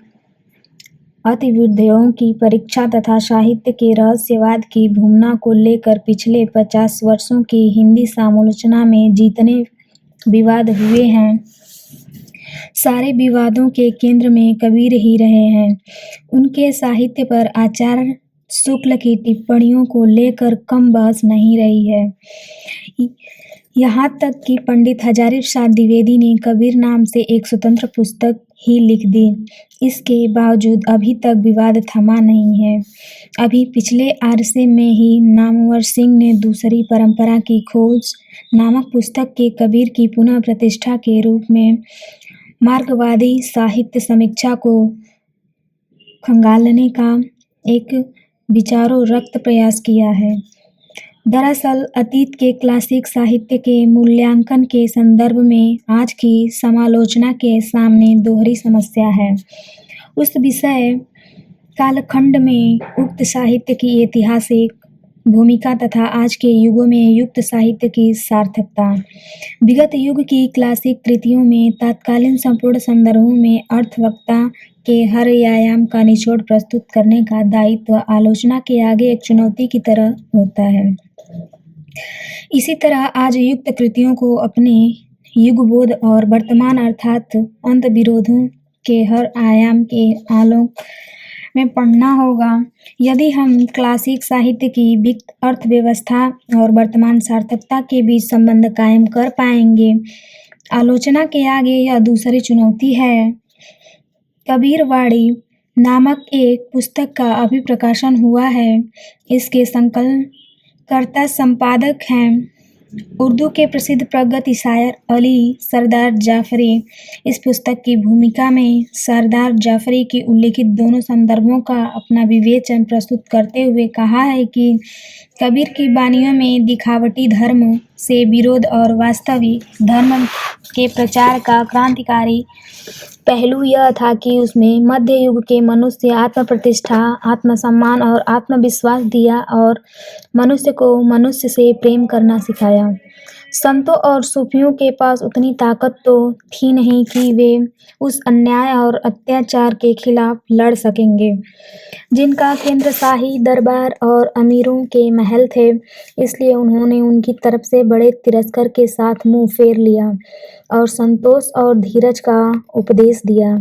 अतिवृद्धियों की परीक्षा तथा साहित्य के रहस्यवाद की भूमिका को लेकर पिछले 50 वर्षों की हिंदी समालोचना में जितने विवाद हुए हैं, सारे विवादों के केंद्र में कबीर ही रहे हैं। उनके साहित्य पर आचार्य शुक्ल की टिप्पणियों को लेकर कम बहस नहीं रही है। यहाँ तक कि पंडित हजारी प्रसाद द्विवेदी ने कबीर नाम से एक स्वतंत्र पुस्तक ही लिख दी। इसके बावजूद अभी तक विवाद थमा नहीं है। अभी पिछले अरसे में ही नामवर सिंह ने दूसरी परंपरा की खोज नामक पुस्तक के कबीर की पुनः प्रतिष्ठा के रूप में मार्क्सवादी साहित्य समीक्षा को खंगालने का एक विचारोरक्त प्रयास किया है। दरअसल अतीत के क्लासिक साहित्य के मूल्यांकन के संदर्भ में आज की समालोचना के सामने दोहरी समस्या है। उस विषय कालखंड में उक्त साहित्य की ऐतिहासिक भूमिका तथा आज के युगों में युक्त साहित्य की सार्थकता। विगत युग की क्लासिक कृतियों में तत्कालीन संपूर्ण संदर्भों में अर्थवत्ता के हर आयाम का निचोड़ प्रस्तुत करने का दायित्व आलोचना के आगे एक चुनौती की तरह होता है। इसी तरह आज युक्त कृतियों को अपने युगबोध और वर्तमान अर्थात अंतर्विरोधों के हर आयाम के आलोक में पढ़ना होगा। यदि हम क्लासिक साहित्य की विकट अर्थव्यवस्था और वर्तमान सार्थकता के बीच संबंध कायम कर पाएंगे। आलोचना के आगे यह दूसरी चुनौती है। कबीरवाड़ी नामक एक पुस्तक का अभी प्रकाशन हुआ है। इसके संकलनकर्ता संपादक हैं उर्दू के प्रसिद्ध प्रगति शायर अली सरदार जाफरी। इस पुस्तक की भूमिका में सरदार जाफरी की उल्लिखित दोनों संदर्भों का अपना विवेचन प्रस्तुत करते हुए कहा है कि कबीर की वाणियों में दिखावटी धर्म से विरोध और वास्तविक धर्म के प्रचार का क्रांतिकारी पहलू यह था कि उसमें मध्य युग के मनुष्य आत्म प्रतिष्ठा, आत्मसम्मान और आत्मविश्वास दिया और मनुष्य को मनुष्य से प्रेम करना सिखाया। संतों और सूफियों के पास उतनी ताकत तो थी नहीं कि वे उस अन्याय और अत्याचार के खिलाफ लड़ सकेंगे जिनका केंद्र शाही दरबार और अमीरों के महल थे। इसलिए उन्होंने उनकी तरफ से बड़े तिरस्कार के साथ मुंह फेर लिया और संतोष और धीरज का उपदेश दिया।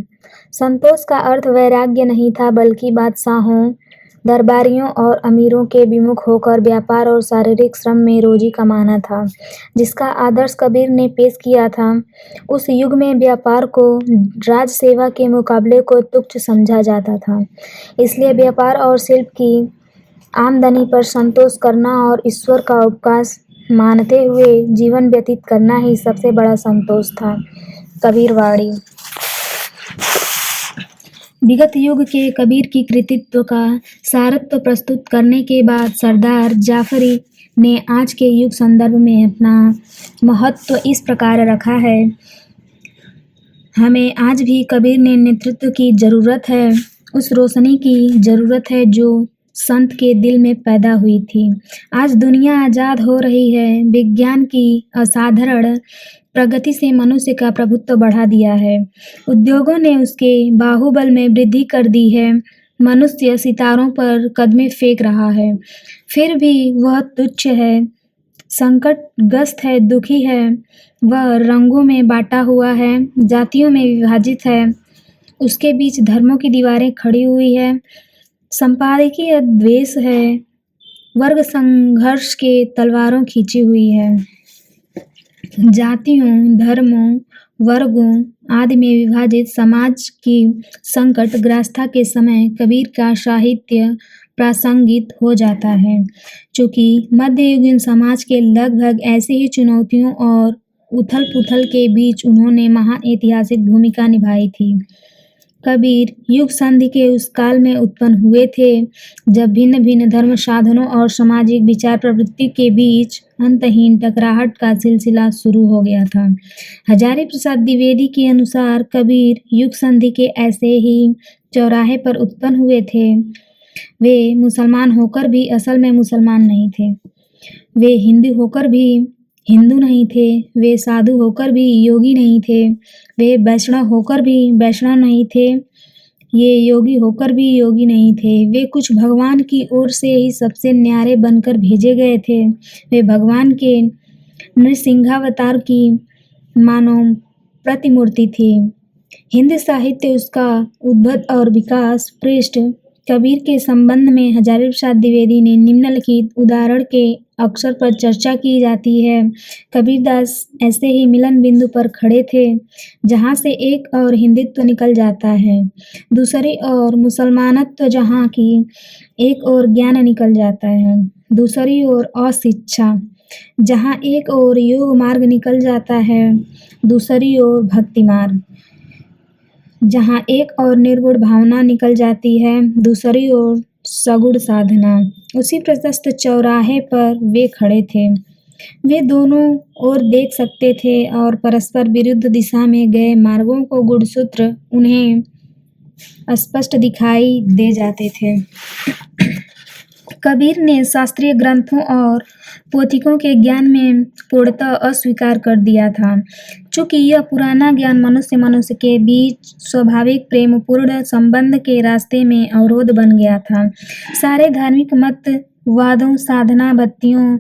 संतोष का अर्थ वैराग्य नहीं था बल्कि बादशाहों, दरबारियों और अमीरों के विमुख होकर व्यापार और शारीरिक श्रम में रोजी कमाना था, जिसका आदर्श कबीर ने पेश किया था। उस युग में व्यापार को राज सेवा के मुकाबले को तुच्छ समझा जाता था। इसलिए व्यापार और शिल्प की आमदनी पर संतोष करना और ईश्वर का उपकाश मानते हुए जीवन व्यतीत करना ही सबसे बड़ा संतोष था। कबीरवाड़ी विगत युग के कबीर की कृतित्व का सारत्व प्रस्तुत करने के बाद सरदार जाफरी ने आज के युग संदर्भ में अपना महत्व इस प्रकार रखा है। हमें आज भी कबीर ने नेतृत्व की जरूरत है, उस रोशनी की जरूरत है जो संत के दिल में पैदा हुई थी। आज दुनिया आज़ाद हो रही है। विज्ञान की असाधारण प्रगति से मनुष्य का प्रभुत्व बढ़ा दिया है। उद्योगों ने उसके बाहुबल में वृद्धि कर दी है। मनुष्य सितारों पर कदमें फेंक रहा है, फिर भी वह तुच्छ है, संकटग्रस्त है, दुखी है। वह रंगों में बांटा हुआ है, जातियों में विभाजित है, उसके बीच धर्मों की दीवारें खड़ी हुई है, संपादकीय द्वेष है, वर्ग संघर्ष के तलवारों खींची हुई है। जातियों, धर्मों, वर्गों आदि में विभाजित समाज की संकटग्रस्ता के समय कबीर का साहित्य प्रासंगिक हो जाता है। चूँकि मध्ययुगीन समाज के लगभग ऐसी ही चुनौतियों और उथल-पुथल के बीच उन्होंने महान ऐतिहासिक भूमिका निभाई थी। कबीर युग संधि के उस काल में उत्पन्न हुए थे जब भिन्न भिन्न धर्म साधनों और सामाजिक विचार प्रवृत्ति के बीच अंतहीन टकराहट का सिलसिला शुरू हो गया था। हजारी प्रसाद द्विवेदी के अनुसार कबीर युग संधि के ऐसे ही चौराहे पर उत्पन्न हुए थे। वे मुसलमान होकर भी असल में मुसलमान नहीं थे। वे हिंदू होकर भी हिंदू नहीं थे, वे साधु होकर भी योगी नहीं थे, वे वैष्णव होकर भी वैष्णव नहीं थे, ये योगी होकर भी योगी नहीं थे। वे कुछ भगवान की ओर से ही सबसे न्यारे बनकर भेजे गए थे। वे भगवान के नृसिंहावतार की मानव प्रतिमूर्ति थी। हिंदी साहित्य, उसका उद्भव और विकास पृष्ठ। कबीर के संबंध में हजारी प्रसाद द्विवेदी ने निम्नलिखित उदाहरण के अक्षर पर चर्चा की जाती है। कबीरदास ऐसे ही मिलन बिंदु पर खड़े थे जहाँ से एक और हिंदुत्व निकल जाता है, दूसरी ओर मुसलमानत्व जहाँ की एक और ज्ञान निकल जाता है, दूसरी ओर अशिक्षा जहाँ एक और योग मार्ग निकल जाता है, दूसरी ओर भक्ति मार्ग जहाँ एक और निर्गुण भावना निकल जाती है, दूसरी ओर सगुण साधना। उसी प्रशस्त चौराहे पर वे खड़े थे। वे दोनों ओर देख सकते थे और परस्पर विरुद्ध दिशा में गए मार्गों को गुणसूत्र उन्हें स्पष्ट दिखाई दे जाते थे। कबीर ने शास्त्रीय ग्रंथों और पोथिकों के ज्ञान में पूर्णतः अस्वीकार कर दिया था, चूँकि यह पुराना ज्ञान मनुष्य के बीच स्वाभाविक प्रेमपूर्ण संबंध के रास्ते में अवरोध बन गया था। सारे धार्मिक मतवादों, साधना बत्तियों,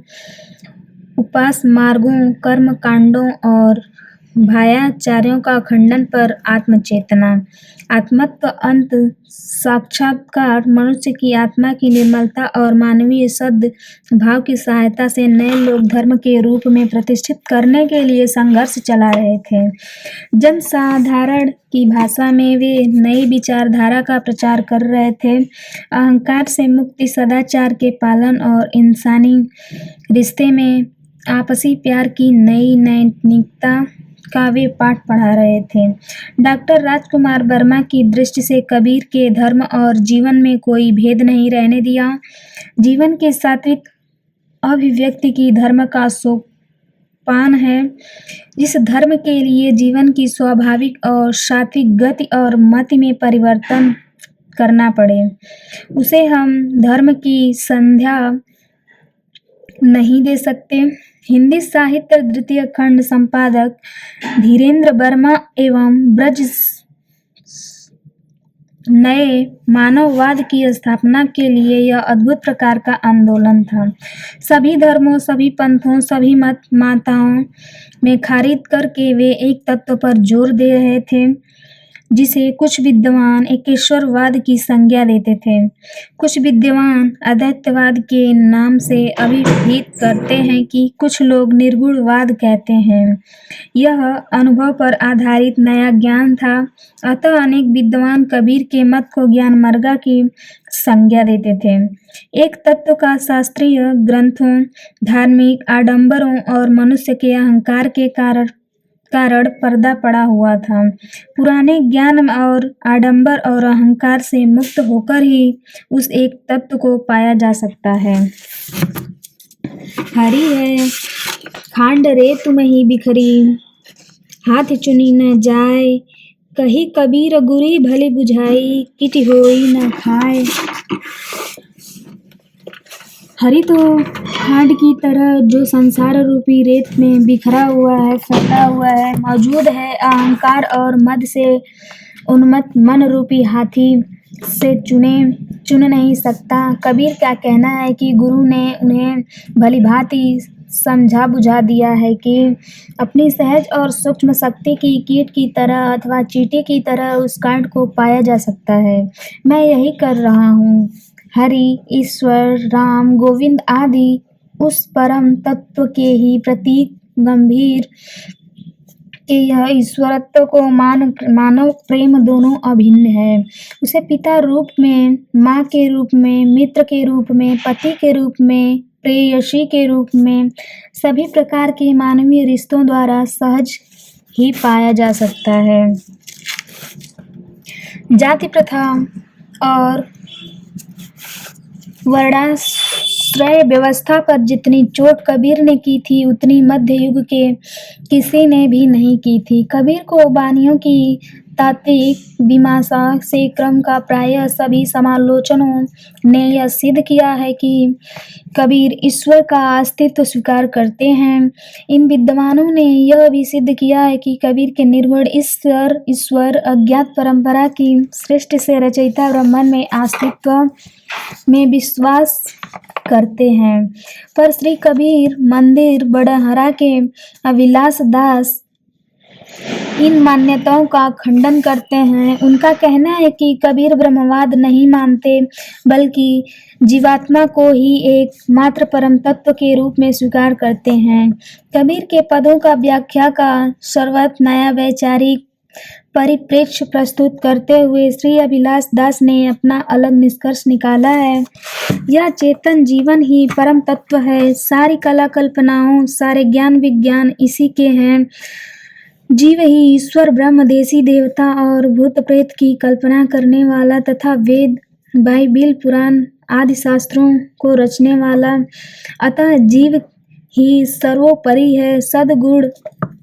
उपास मार्गों, कर्म कांडों और भायाचार्यों का खंडन पर आत्मचेतना, आत्मत्व, अंत साक्षात्कार, मनुष्य की आत्मा की निर्मलता और मानवीय सद्भाव की सहायता से नए लोक धर्म के रूप में प्रतिष्ठित करने के लिए संघर्ष चला रहे थे। जनसाधारण की भाषा में वे नई विचारधारा का प्रचार कर रहे थे। अहंकार से मुक्ति, सदाचार के पालन और इंसानी रिश्ते में आपसी प्यार की नई नैतिकता का वे पाठ पढ़ा रहे थे। डॉक्टर राजकुमार वर्मा की दृष्टि से कबीर के धर्म और जीवन में कोई भेद नहीं रहने दिया। जीवन के सात्विक अभिव्यक्ति की धर्म का सोपान है। जिस धर्म के लिए जीवन की स्वाभाविक और सात्विक गति और मति में परिवर्तन करना पड़े, उसे हम धर्म की संज्ञा नहीं दे सकते। हिंदी साहित्य द्वितीय खंड संपादक धीरेन्द्र वर्मा एवं ब्रज नए मानववाद की स्थापना के लिए यह अद्भुत प्रकार का आंदोलन था। सभी धर्मों, सभी पंथों, सभी मत माताओं में खारिज करके वे एक तत्व पर जोर दे रहे थे, जिसे कुछ विद्वान एकेश्वरवाद की संज्ञा देते थे, कुछ विद्वान अद्वैतवाद के नाम से अभिहित करते हैं कि कुछ लोग निर्गुणवाद कहते हैं। यह अनुभव पर आधारित नया ज्ञान था, अतः अनेक विद्वान कबीर के मत को ज्ञान मार्ग की संज्ञा देते थे। एक तत्व का शास्त्रीय ग्रंथों, धार्मिक आडंबरों और मनुष्य के अहंकार के कारण पर्दा पड़ा हुआ था। पुराने ज्ञान और आडंबर और अहंकार से मुक्त होकर ही उस एक तत्व को पाया जा सकता है। हरी है खांड रे तुम ही बिखरी, हाथ चुनी न जाए, कही कबीर गुरी भली बुझाई, किटी होई न खाए। हरि तो खांड की तरह जो संसार रूपी रेत में बिखरा हुआ है, फैला हुआ है, मौजूद है। अहंकार और मद से उन्मत्त मन रूपी हाथी से चुन नहीं सकता। कबीर का कहना है कि गुरु ने उन्हें भलीभांति समझा बुझा दिया है कि अपनी सहज और सूक्ष्म शक्ति की कीट की तरह अथवा चींटी की तरह उस कांड को पाया जा सकता है। मैं यही कर रहा हूँ। हरि, ईश्वर, राम, गोविंद आदि उस परम तत्व के ही प्रतीक गंभीर के यह ईश्वरत्व को मानव प्रेम दोनों अभिन्न है। उसे पिता रूप में, माँ के रूप में, मित्र के रूप में, पति के रूप में, प्रेयसी के रूप में, सभी प्रकार के मानवीय रिश्तों द्वारा सहज ही पाया जा सकता है। जाति प्रथा और वर्णाश्रय व्यवस्था पर जितनी चोट कबीर ने की थी, उतनी मध्य युग के किसी ने भी नहीं की थी। कबीर को बानियों की तात्विक मीमांसा से क्रम का प्रायः सभी समालोचनों ने यह सिद्ध किया है कि कबीर ईश्वर का अस्तित्व स्वीकार करते हैं। इन विद्वानों ने यह भी सिद्ध किया है कि कबीर के निर्गुण ईश्वर अज्ञात परंपरा की सृष्टि से रचयिता ब्रह्मन में अस्तित्व में विश्वास करते हैं। पर श्री कबीर मंदिर बड़हरा के अविलास दास इन मान्यताओं का खंडन करते हैं। उनका कहना है कि कबीर ब्रह्मवाद नहीं मानते, बल्कि जीवात्मा को ही एक मात्र परम तत्व के रूप में स्वीकार करते हैं। कबीर के पदों का व्याख्या का सर्वत्र नया वैचारिक परिप्रेक्ष्य प्रस्तुत करते हुए श्री अभिलाष दास ने अपना अलग निष्कर्ष निकाला है। यह चेतन जीवन ही परम तत्व है। सारी कला कल्पनाओं, सारे ज्ञान विज्ञान इसी के हैं। जीव ही ईश्वर ब्रह्म, देसी देवता और भूत प्रेत की कल्पना करने वाला तथा वेद, बाइबिल, पुराण आदि शास्त्रों को रचने वाला, अतः जीव ही सर्वोपरि है।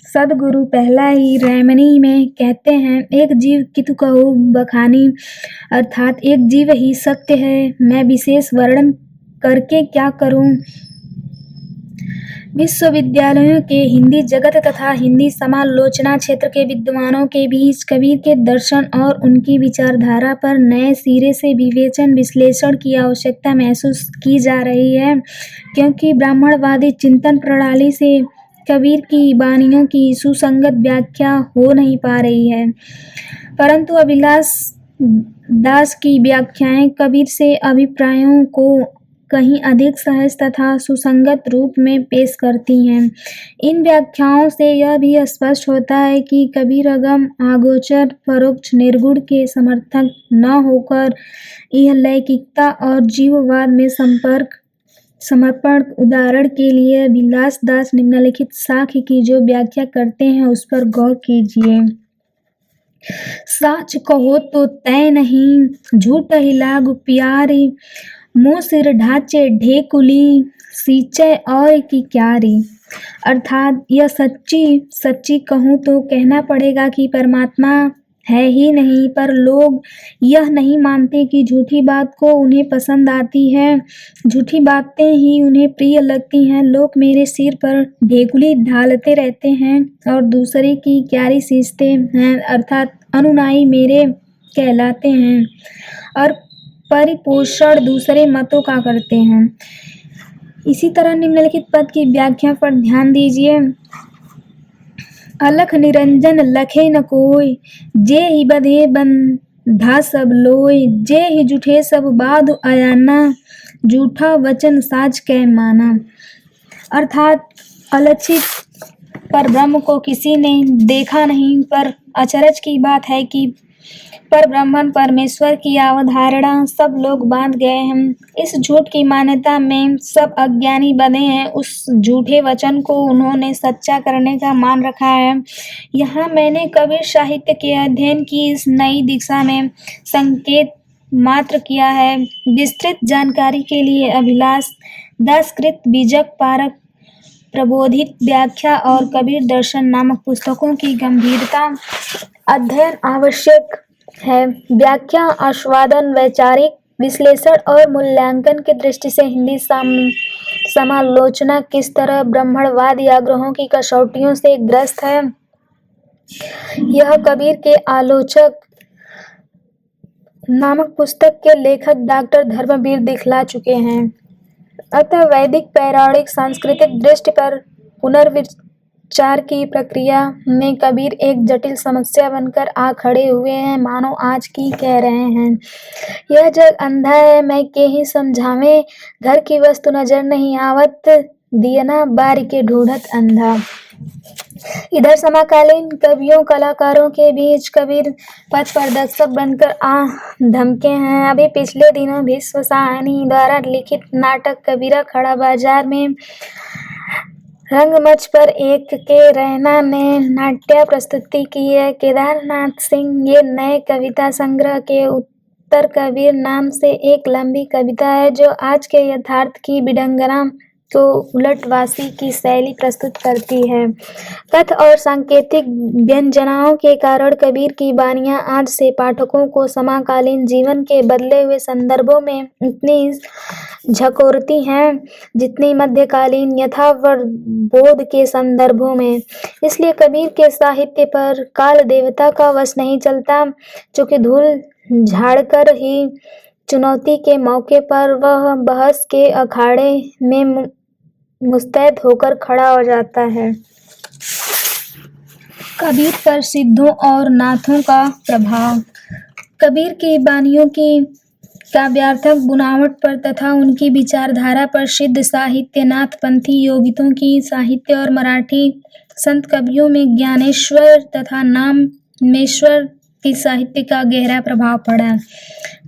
सदगुरु पहला ही रैमनी में कहते हैं, एक जीव कितु कहूँ बखानी, अर्थात एक जीव ही सत्य है, मैं विशेष वर्णन करके क्या करूं। विश्वविद्यालयों के हिंदी जगत तथा हिंदी समालोचना क्षेत्र के विद्वानों के बीच कबीर के दर्शन और उनकी विचारधारा पर नए सिरे से विवेचन विश्लेषण की आवश्यकता महसूस की जा रही है, क्योंकि ब्राह्मणवादी चिंतन प्रणाली से कबीर की वाणियों की सुसंगत व्याख्या हो नहीं पा रही है। परंतु अभिलाष दास की व्याख्याएं कबीर से अभिप्रायों को कहीं अधिक सहज तथा सुसंगत रूप में पेश करती हैं। इन व्याख्याओं से यह भी स्पष्ट होता है कि कबीर अगम आगोचर परोक्ष निर्गुण के समर्थक न होकर यह लौकिकता और जीववाद में समर्पण। उदाहरण के लिए अभिलाष दास निम्नलिखित साक्ष्य की जो व्याख्या करते हैं उस पर गौर कीजिए। साच कहो तो तय नहीं, झूठ ही लागू प्यारी, मुँह सिर ढांचे ढेकुली, सींचे और की क्यारी। अर्थात यह सच्ची कहूँ तो कहना पड़ेगा कि परमात्मा है ही नहीं, पर लोग यह नहीं मानते कि झूठी बात को उन्हें पसंद आती है, झूठी बातें ही उन्हें प्रिय लगती हैं। लोग मेरे सिर पर ढेकुली ढालते रहते हैं और दूसरे की क्यारी सींचते हैं, अर्थात अनुनायी मेरे कहलाते हैं, और परिपोषण दूसरे मतों का करते हैं। इसी तरह निम्नलिखित पद की व्याख्या पर ध्यान दीजिए। अलख निरंजन लखे न कोय, जे ही बधे बंधा सब लोय, जे ही जुठे सब बाध अयाना, झूठा वचन साच कह माना। अर्थात अलक्षित पर ब्रह्म को किसी ने देखा नहीं, पर अचरज की बात है कि पर ब्रह्मन परमेश्वर की अवधारणा सब लोग बांध गए हैं। इस झूठ की मान्यता में सब अज्ञानी बने हैं। उस झूठे वचन को उन्होंने सच्चा करने का मान रखा है। यहाँ मैंने कबीर साहित्य के अध्ययन की इस नई दिशा में संकेत मात्र किया है। विस्तृत जानकारी के लिए अभिलाष दास कृत बीजक पारक, प्रबोधित व्याख्या और कबीर दर्शन नामक पुस्तकों की गंभीरता अध्ययन आवश्यक है। व्याख्या, आस्वादन, वैचारिक विश्लेषण और मूल्यांकन की दृष्टि से हिंदी समालोचना किस तरह ब्राह्मणवादी आग्रहों की कसौटियों से ग्रस्त है, यह कबीर के आलोचक नामक पुस्तक के लेखक डॉक्टर धर्मवीर दिखला चुके हैं। अतः वैदिक, पौराणिक, सांस्कृतिक दृष्टि पर पुनर्विचार की प्रक्रिया में कबीर एक जटिल समस्या बनकर आ खड़े हुए हैं, मानो आज की कह रहे हैं, यह जग अंधा है, मैं के ही समझावे, घर की वस्तु नजर नहीं आवत, दियना बारी के ढूंढत अंधा। इधर समकालीन कवियों कलाकारों के बीच कबीर पथ प्रदर्शक बनकर धमके हैं। अभी पिछले दिनों विश्व साहनी द्वारा लिखित नाटक कबीरा खड़ा बाजार में रंगमंच पर एक के रैना ने नाट्य प्रस्तुति की है। केदारनाथ सिंह ये नए कविता संग्रह के उत्तर कबीर नाम से एक लंबी कविता है, जो आज के यथार्थ की विडंबना को उलटवासी की शैली प्रस्तुत करती है। कथ और सांकेतिक व्यंजनाओं के कारण कबीर की वाणियाँ आज से पाठकों को समकालीन जीवन के बदले हुए संदर्भों में उतनी झकोरती हैं जितनी मध्यकालीन यथार्थबोध के संदर्भों में। इसलिए कबीर के साहित्य पर काल देवता का वश नहीं चलता, चूँकि धूल झाड़कर ही चुनौती के मौके पर वह बहस के अखाड़े में मुस्तैद होकर खड़ा हो जाता है। कबीर पर सिद्धों और नाथों का प्रभाव। कबीर की वाणियों की काव्यार्थक बुनावट पर तथा उनकी विचारधारा पर सिद्ध साहित्य, नाथपंथी योगियों की साहित्य और मराठी संत कवियों में ज्ञानेश्वर तथा नामेश्वर की साहित्य का गहरा प्रभाव पड़ा।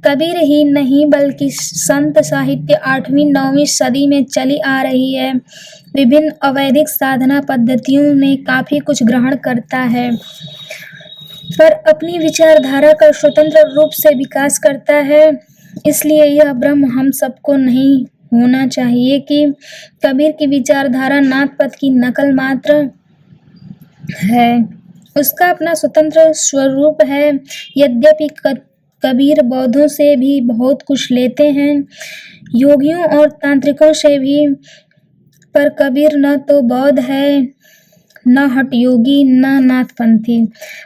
कबीर ही नहीं बल्कि संत साहित्य 8वीं-9वीं सदी में चली आ रही है विभिन्न अवैधिक साधना पद्धतियों में काफी कुछ ग्रहण करता है, पर अपनी विचारधारा का स्वतंत्र रूप से विकास करता है। इसलिए यह भ्रम हम सबको नहीं होना चाहिए कि कबीर की विचारधारा नाथपंथ की नकल मात्र है, उसका अपना स्वतंत्र स्वरूप है। यद्यपि कबीर बौद्धों से भी बहुत कुछ लेते हैं, योगियों और तांत्रिकों से भी, पर कबीर न तो बौद्ध है, न हठयोगी, न नाथपंथी।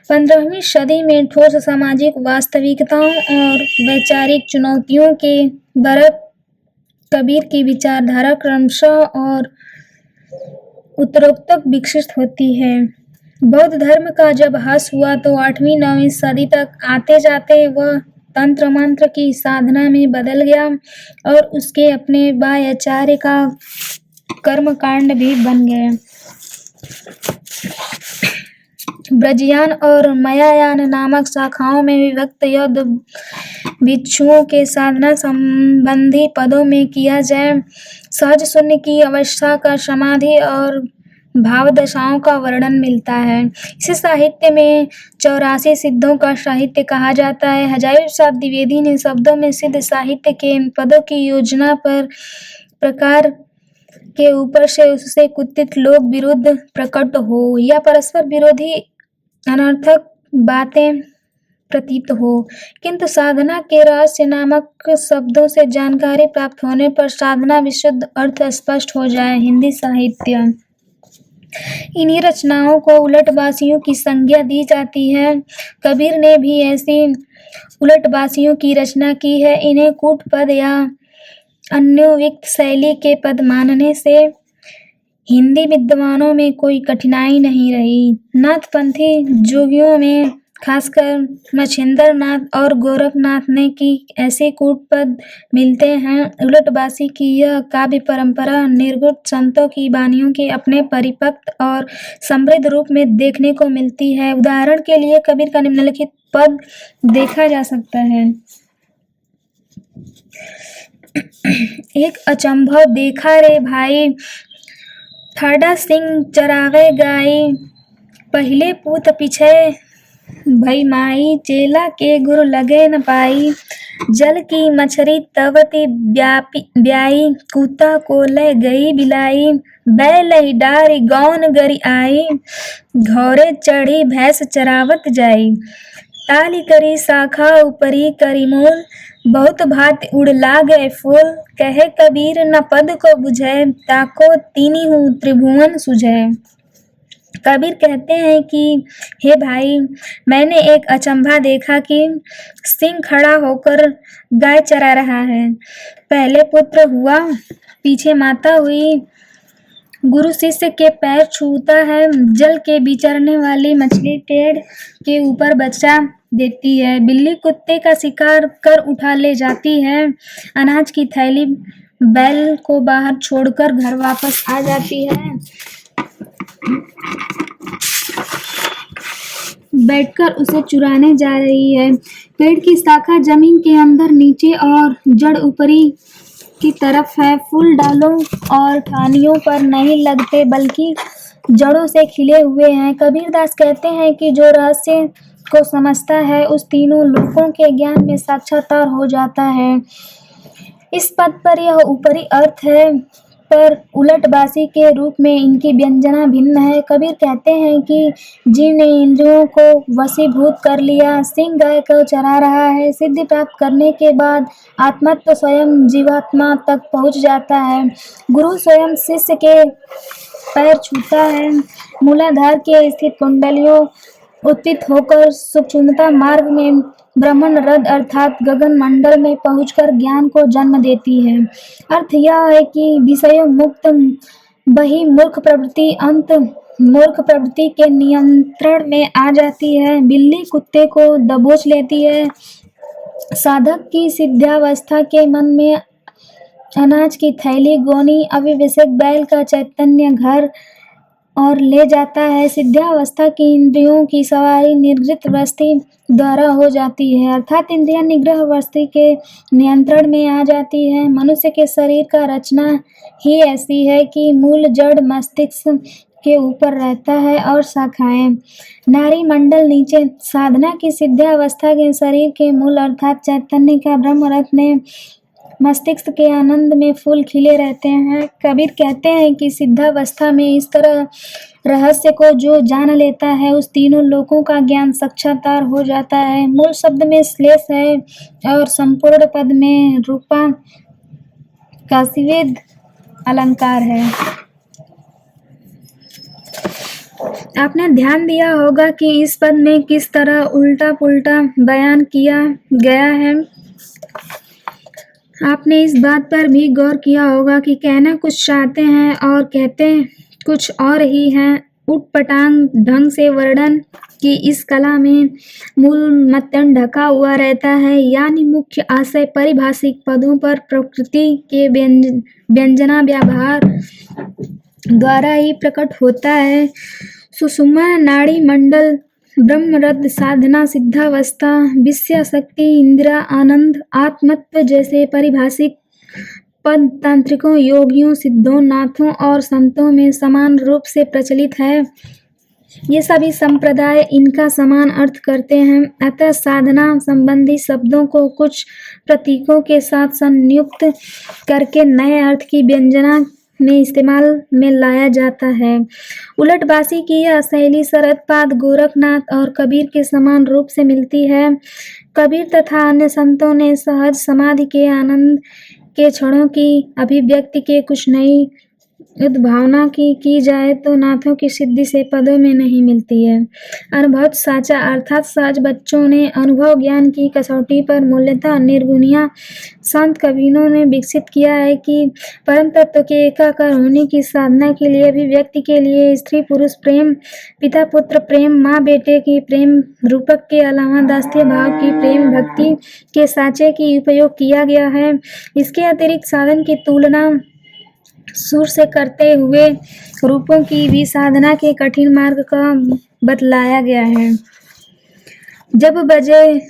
15वीं सदी में ठोस सामाजिक वास्तविकताओं और वैचारिक चुनौतियों के बरत कबीर की विचारधारा क्रमशः और उत्तरोत्तर विकसित होती है। बौद्ध धर्म का जब ह्रास हुआ तो 8वीं-9वीं सदी तक आते जाते वह तंत्र मंत्र की साधना में बदल गया और उसके अपने वायाचार्य का कर्मकांड भी बन गया। ब्रजयान और महायान नामक शाखाओं में विभक्त यह भिक्षुओं के साधना संबंधी पदों में किया जाए सहज शून्य की अवस्था का समाधि और भाव दशाओं का वर्णन मिलता है। इसे साहित्य में 84 सिद्धों का साहित्य कहा जाता है। हजारी प्रसाद द्विवेदी ने शब्दों में सिद्ध साहित्य के पदों की योजना पर प्रकार के ऊपर से उससे कुत्सित लोग विरुद्ध प्रकट हो या परस्पर विरोधी अनर्थक बातें प्रतीत हो, किंतु साधना के रहस्य नामक शब्दों से जानकारी प्राप्त होने पर साधना विशुद्ध अर्थ स्पष्ट हो जाए। हिंदी साहित्य। इन्हीं रचनाओं को उलटवासियों की संज्ञा दी जाती है। कबीर ने भी ऐसी उलटवासियों की रचना की है। इन्हें कूट पद या अन्योविक्त शैली के पद मानने से हिंदी विद्वानों में कोई कठिनाई नहीं रही। नाथपंथी जोगियों में खासकर मच्छिंद्र नाथ और गोरखनाथ ने की ऐसे कूट पद मिलते हैं। उलटवासी की यह काव्य परंपरा निर्गुण संतों की वाणियों के अपने परिपक्व और समृद्ध रूप में देखने को मिलती है। उदाहरण के लिए कबीर का निम्नलिखित पद देखा जा सकता है। एक अचंभव देखा रे भाई, ठाडा सिंह चरावे गाई, पहिले पूत पीछे भई माई, चेला के गुरु लगे न पाई, जल की मछरी तवती ब्याई, कुत्ता को ले गई बिलाई, बैलही डारी गौन गरी आई, घोड़े चढ़ी भैंस चरावत जाई, ताली करी शाखा ऊपरी करी मूल, बहुत भांति उड़ लागे फूल, कहे कबीर न पद को बुझे, ताको तीनी हूँ त्रिभुवन सुझे। कबीर कहते हैं कि हे भाई, मैंने एक अचंभा देखा कि सिंह खड़ा होकर गाय चरा रहा है। पहले पुत्र हुआ, पीछे माता हुई, गुरु शिष्य के पैर छूता है, जल के विचरने वाली मछली पेड़ के ऊपर बच्चा देती है, बिल्ली कुत्ते का शिकार कर उठा ले जाती है, अनाज की थैली बैल को बाहर छोड़कर घर वापस आ जाती है, बैठकर उसे चुराने जा रही है, पेड़ की शाखा जमीन के अंदर नीचे और जड़ ऊपरी की तरफ है, फूल डालों और ठानियों पर नहीं लगते बल्कि जड़ों से खिले हुए हैं। कबीरदास कहते हैं कि जो रहस्य को समझता है उस तीनों लोकों के ज्ञान में साक्षात्कार हो जाता है। इस पद पर यह ऊपरी अर्थ है पर उलटबासी के रूप में इनकी व्यंजना भिन्न है। कबीर कहते हैं कि जीव ने इंद्रियों को वशीभूत कर लिया, सिंह गाय को चरा रहा है। सिद्धि प्राप्त करने के बाद आत्मतत्व स्वयं जीवात्मा तक पहुंच जाता है। गुरु स्वयं शिष्य के पैर छूता है। मूलाधार के स्थित कुंडलियों उत्थित होकर सूक्ष्मता मार्ग में ब्रह्मण रद अर्थात गगन मंडल में पहुंचकर ज्ञान को जन्म देती है। अर्थ यह है कि विषयों मुक्त बही मूर्ख प्रवृत्ति अंत मूर्ख प्रवृत्ति के नियंत्रण में आ जाती है। बिल्ली कुत्ते को दबोच लेती है। साधक की सिद्धावस्था के मन में अनाज की थैली गोनी अविवेक बैल का चैतन्य घर और ले जाता है। सिद्धावस्था की इंद्रियों की सवारी निर्जित वृत्ति द्वारा हो जाती है, अर्थात इंद्रियां निग्रह वृत्ति के नियंत्रण में आ जाती है। मनुष्य के शरीर का रचना ही ऐसी है कि मूल जड़ मस्तिष्क के ऊपर रहता है और शाखाएं नाड़ी मंडल नीचे। साधना की सिद्धावस्था के शरीर के मूल अर्थात चैतन्य का ब्रह्म रथ में मस्तिष्क के आनंद में फूल खिले रहते हैं। कबीर कहते हैं कि सिद्धावस्था में इस तरह रहस्य को जो जान लेता है उस तीनों लोकों का ज्ञान साक्षात्कार हो जाता है। मूल शब्द में श्लेष है और संपूर्ण पद में रूपा काशीवेद अलंकार है। आपने ध्यान दिया होगा कि इस पद में किस तरह उल्टा पुल्टा बयान किया गया है। आपने इस बात पर भी गौर किया होगा कि कहना कुछ चाहते हैं और कहते कुछ और ही हैं। उटपटांग ढंग से वर्णन की इस कला में मूल मतन ढका हुआ रहता है, यानी मुख्य आशय पारिभाषिक पदों पर प्रकृति के व्यंजना व्यवहार द्वारा ही प्रकट होता है। सुषुम्ना नाड़ी मंडल ब्रह्मरथ साधना सिद्धावस्था विषय शक्ति इंदिरा आनंद आत्मत्व जैसे पारिभाषिक पद तांत्रिकों योगियों सिद्धों नाथों और संतों में समान रूप से प्रचलित है। ये सभी संप्रदाय इनका समान अर्थ करते हैं, अतः साधना संबंधी शब्दों को कुछ प्रतीकों के साथ संयुक्त करके नए अर्थ की व्यंजना में इस्तेमाल में लाया जाता है। उलटबासी की यह शैली शरदपाद गोरखनाथ और कबीर के समान रूप से मिलती है। कबीर तथा अन्य संतों ने सहज समाधि के आनंद के क्षणों की अभिव्यक्ति के कुछ नई उद्भावना की जाए तो नाथों की सिद्धि से पदों में नहीं मिलती है। अनुभव साचा अर्थात सहज बच्चों ने अनुभव ज्ञान की कसौटी पर मूल्यतः निर्गुणिया संत कबीरों ने विकसित किया है कि परम तत्व के एकाकार होने की साधना के लिए अभिव्यक्ति के लिए स्त्री पुरुष प्रेम पिता पुत्र प्रेम माँ बेटे की प्रेम रूपक के अलावा दास्य भाव की प्रेम भक्ति के साचे की उपयोग किया गया है। इसके अतिरिक्त साधन की तुलना सुर से करते हुए रूपों की भी साधना के कठिन मार्ग का बतलाया गया है। जब बजे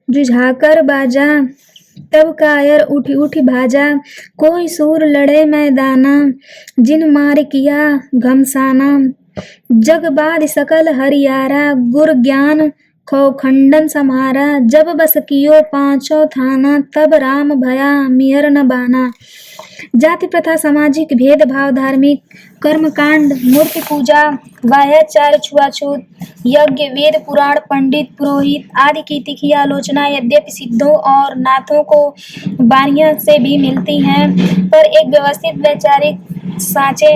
जुझाकर बाजा तब कायर उठी उठी भाजा कोई सूर लड़े मैदाना जिन मार किया घमसाना जग बाद सकल हरियारा गुर ज्ञान खो खंडन समारा जब बस कियो पांचों थाना तब राम भया मिहर न बाना। जाति प्रथा सामाजिक भेदभाव धार्मिक कर्मकांड मूर्ति पूजा वाह्याचार छुआछूत यज्ञ वेद पुराण पंडित पुरोहित आदि की तीखी आलोचना यद्यपि सिद्धों और नाथों को वाणियों से भी मिलती हैं, पर एक व्यवस्थित वैचारिक सांचे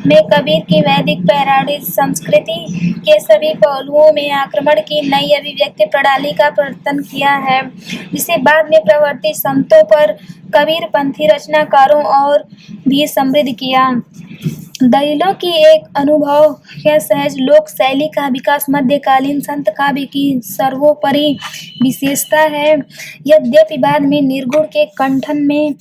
में कबीर की वैदिक पौराणिक संस्कृति के सभी पहलुओं में आक्रमण की नई अभिव्यक्ति प्रणाली का प्रवर्तन किया है, जिसे बाद में प्रवर्तित संतों पर कबीर पंथी रचनाकारों और भी समृद्ध किया। दलीलों की एक अनुभव या सहज लोक शैली का विकास मध्यकालीन संत काव्य की सर्वोपरि विशेषता है। यद्यपि बाद में निर्गुण के कंठन में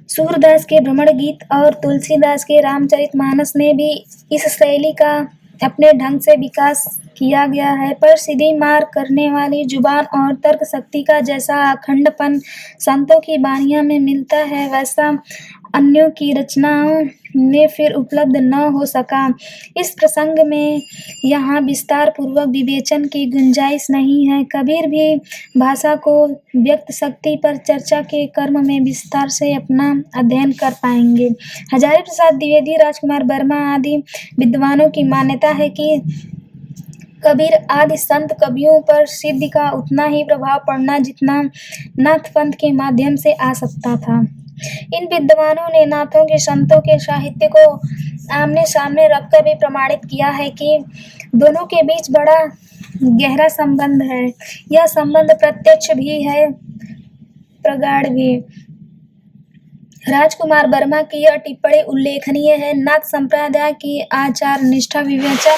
सूरदास के भ्रमण गीत और तुलसीदास के रामचरितमानस ने भी इस शैली का अपने ढंग से विकास किया गया है, पर सीधी मार करने वाली जुबान और तर्क शक्ति का जैसा अखंडपन संतों की वाणियों में मिलता है, वैसा अन्यों की रचनाओं में फिर उपलब्ध न हो सका। इस प्रसंग में यहाँ विस्तार पूर्वक विवेचन की गुंजाइश नहीं है। कबीर भी भाषा को व्यक्त शक्ति पर चर्चा के क्रम में विस्तार से अपना अध्ययन कर पाएंगे। हजारी प्रसाद द्विवेदी, राजकुमार वर्मा आदि विद्वानों की मान्यता है कि कबीर आदि संत कवियों पर सिद्धि का उतना ही प्रभाव पड़ना जितना नाथ पंथ के माध्यम से आ सकता था। इन विद्वानों ने नाथों के संतों के साहित्य को आमने सामने रखकर भी प्रमाणित किया है कि दोनों के बीच बड़ा गहरा संबंध है। यह संबंध प्रत्यक्ष भी है, प्रगाढ़ भी। राजकुमार वर्मा की यह टिप्पणी उल्लेखनीय है। नाथ संप्रदाय की आचार निष्ठा, विवेचन,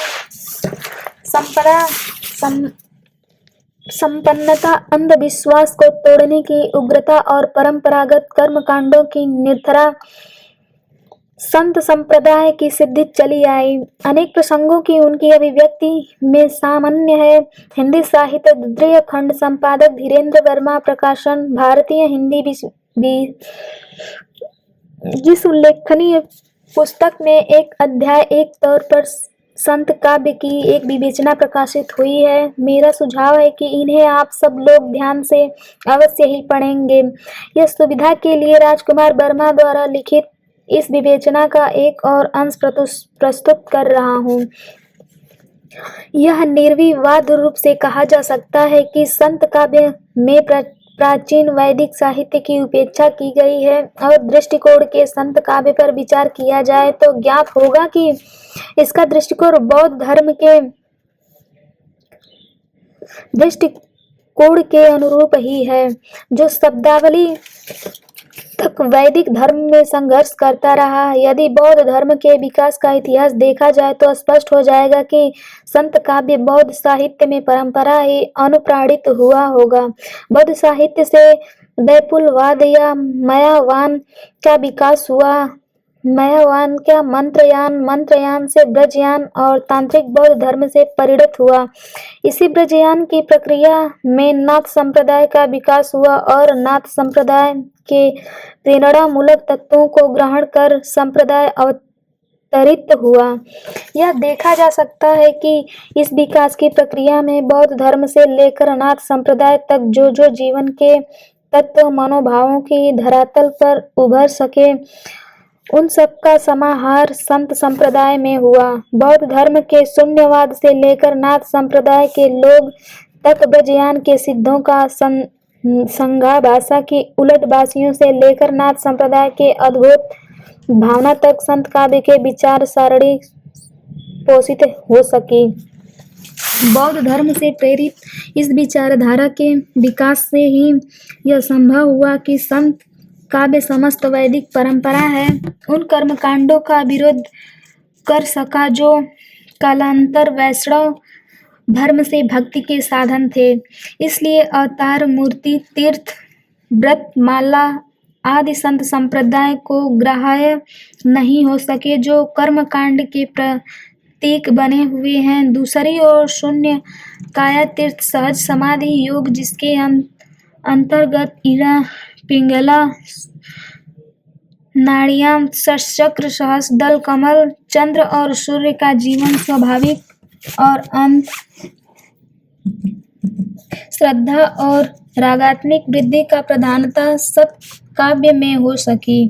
संपन्नता, अंधविश्वास को तोड़ने की उग्रता और परंपरागत कर्मकांडों की निर्भरता संत संप्रदाय की सिद्धि चली आई। अनेक प्रसंगों की उनकी अभिव्यक्ति में सामान्य है। हिंदी साहित्य द्वितीय खंड, संपादक धीरेन्द्र वर्मा, प्रकाशन भारतीय हिंदी जिस उल्लेखनीय पुस्तक में एक अध्याय एक तौर पर संत काव्य की एक विवेचना प्रकाशित हुई है। मेरा सुझाव है कि इन्हें आप सब लोग ध्यान से अवश्य ही पढ़ेंगे। यह सुविधा के लिए राजकुमार वर्मा द्वारा लिखित इस विवेचना का एक और अंश प्रस्तुत कर रहा हूँ। यह निर्विवाद रूप से कहा जा सकता है कि संत काव्य में प्राचीन वैदिक साहित्य की उपेक्षा की गई है और दृष्टिकोण के संत काव्य पर विचार किया जाए तो ज्ञात होगा कि इसका दृष्टिकोण बौद्ध धर्म के दृष्टिकोण के अनुरूप ही है, जो शब्दावली तक वैदिक धर्म में संघर्ष करता रहा। यदि बौद्ध धर्म के विकास का इतिहास देखा जाए तो स्पष्ट हो जाएगा कि संत काव्य बौद्ध साहित्य में परंपरा ही अनुप्राणित हुआ होगा। बौद्ध साहित्य से वैपुलवाद या मायावान का विकास हुआ। मायावान का मंत्रयान, मंत्रयान से ब्रजयान और तांत्रिक बौद्ध धर्म से परिणत हुआ। इसी ब्रजयान की प्रक्रिया में नाथ संप्रदाय का विकास हुआ और नाथ संप्रदाय के प्रेरणामूलक तत्वों को ग्रहण कर संप्रदाय अवतरित हुआ। यह देखा जा सकता है कि इस विकास की प्रक्रिया में बौद्ध धर्म से लेकर नाथ संप्रदाय तक जो जो जीवन के तत्व मनोभावों की धरातल पर उभर सके उन सब का समाहार संत संप्रदाय में हुआ। बौद्ध धर्म के शून्यवाद से लेकर नाथ संप्रदाय के लोग तक ब्रजयान के सिद्धों का संगा, भाषा की उलटबाजियों से लेकर नाथ संप्रदाय के अद्भुत भावना तक संत काव्य के विचार सारणी पोषित हो सकी। बौद्ध धर्म से प्रेरित इस विचारधारा के विकास से ही यह संभव हुआ कि संत काव्य समस्त वैदिक परंपरा है उन कर्मकांडों का विरोध कर सका जो कालांतर वैष्णव धर्म से भक्ति के साधन थे। इसलिए अवतार, मूर्ति, तीर्थ, व्रत, माला आदि संत संप्रदाय को ग्राह्य नहीं हो सके जो कर्मकांड के प्रतीक बने हुए हैं। दूसरी ओर शून्य काया तीर्थ, सहज समाधि योग जिसके अंतर्गत इड़ा, पिंगला, नाड़ियां, षटचक्र, सहस्रदल, कमल, चंद्र और सूर्य का जीवन स्वाभाविक और अंत श्रद्धा और रागात्मिक वृद्धि का प्रधानता सत काव्य में हो सकी।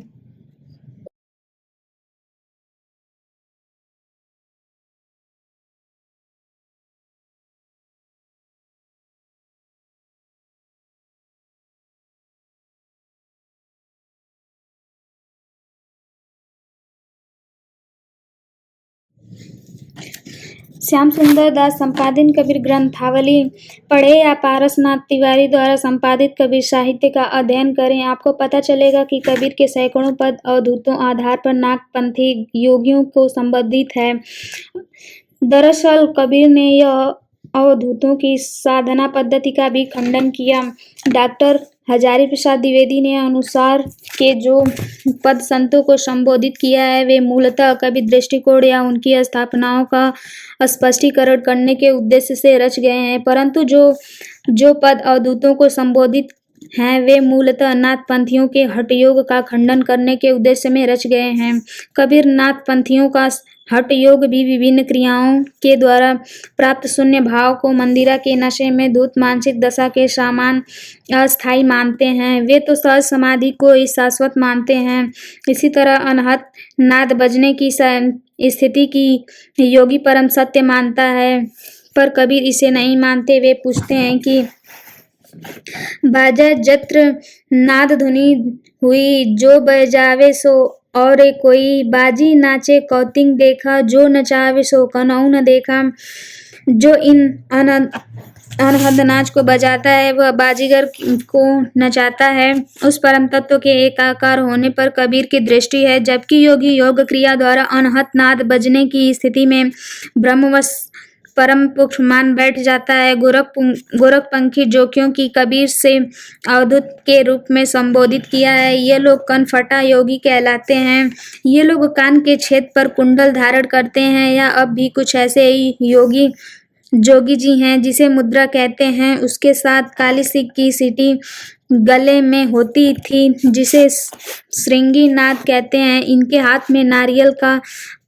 श्याम सुंदर दास संपादन कबीर ग्रंथावली पढ़ें या पारसनाथ तिवारी द्वारा संपादित कबीर साहित्य का अध्ययन करें। आपको पता चलेगा कि कबीर के सैकड़ों पद अवधूतों आधार पर नागपंथी योगियों को संबंधित है। दरअसल कबीर ने यह अवधूतों की साधना पद्धति का भी खंडन किया। डॉक्टर हजारी प्रसाद द्विवेदी ने अनुसार के जो पद संतों को संबोधित किया है वे मूलतः कबीर दृष्टिकोण या उनकी स्थापनाओं का स्पष्टीकरण करने के उद्देश्य से रच गए हैं, परंतु जो पद अवधूतों को संबोधित हैं वे मूलतः नाथपंथियों के हठयोग का खंडन करने के उद्देश्य में रच गए हैं। कबीर नाथपंथियों का हठ योग भी विभिन्न क्रियाओं के द्वारा प्राप्त शून्य भाव को मंदिरा के नशे में धुत मानसिक दशा के समान अस्थायी मानते हैं। वे तो सहज समाधि को ही शाश्वत मानते हैं। इसी तरह अनहद नाद बजने की स्थिति की योगी परम सत्य मानता है, पर कबीर इसे नहीं मानते। वे पूछते हैं कि बाजा जत्र नाद धुनि हुई, जो बजावे सो और कोई बाजी नाचे कौतिक देखा, जो नचावे सो कनऊ न देखा। जो इन अनहद नाच को बजाता है वह बाजीगर को नचाता है। उस परम तत्व के एकाकार होने पर कबीर की दृष्टि है, जबकि योगी योग क्रिया द्वारा अनहद नाद बजने की स्थिति में ब्रह्मवश परम पुरुष मान बैठ जाता है। गोरखपंखी जोगियों की कबीर से अवधूत के रूप में संबोधित किया है। ये लोग कनफटा योगी कहलाते हैं। ये लोग कान के छेद पर कुंडल धारण करते हैं, या अब भी कुछ ऐसे ही जोगी जी हैं जिसे मुद्रा कहते हैं। उसके साथ काली सिक की सीटी गले में होती थी, जिसे श्रृंगी नाद कहते हैं। इनके हाथ में नारियल का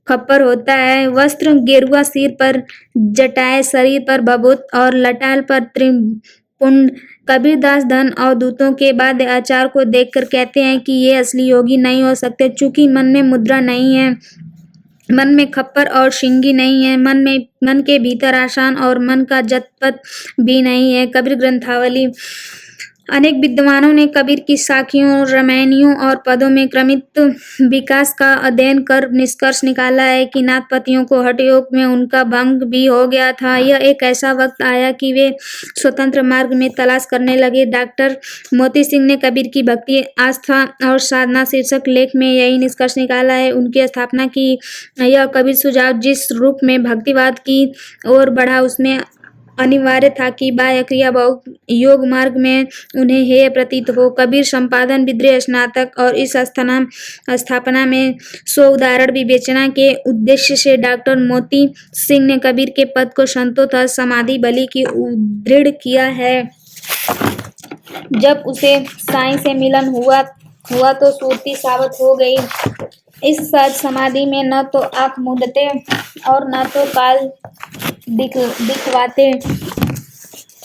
खप्पर होता है। वस्त्र गेरुआ, सिर पर जटाएं, शरीर पर भभूत और लटाल पर त्रिपुंड। कबीरदास धन अवधूतों के बाद आचार को देखकर कहते हैं कि ये असली योगी नहीं हो सकते, चूंकि मन में मुद्रा नहीं है, मन में खप्पर और श्रृंगी नहीं है, मन के भीतर आसान और मन का जतपथ भी नहीं है। कबीर ग्रंथावली। अनेक विद्वानों ने कबीर की साखियों, रामायणियों और पदों में क्रमित विकास का अध्ययन कर निष्कर्ष निकाला है कि नाथपंथियों को हठयोग में उनका भंग भी हो गया था। यह एक ऐसा वक्त आया कि वे स्वतंत्र मार्ग में तलाश करने लगे। डॉक्टर मोती सिंह ने कबीर की भक्ति, आस्था और साधना शीर्षक लेख में यही निष्कर्ष निकाला है। उनकी स्थापना की यह कबीर सुझाव जिस रूप में भक्तिवाद की ओर बढ़ा, उसमें अनिवार्य था कि बाह्य क्रिया योग मार्ग में उन्हें हेय प्रतीत हो। कबीर संपादन, विद्रोह, स्नातक और इस स्थापना में 100 उदाहरण विवेचना के उद्देश्य से डॉक्टर मोती सिंह ने कबीर के पद को संतोष समाधि बलि की उद्धृढ़ किया है। जब उसे साईं से मिलन हुआ तो सूरती साबित हो गई। इस सहज समाधि में न तो आंख मूंदते और न तो काल दिखवाते,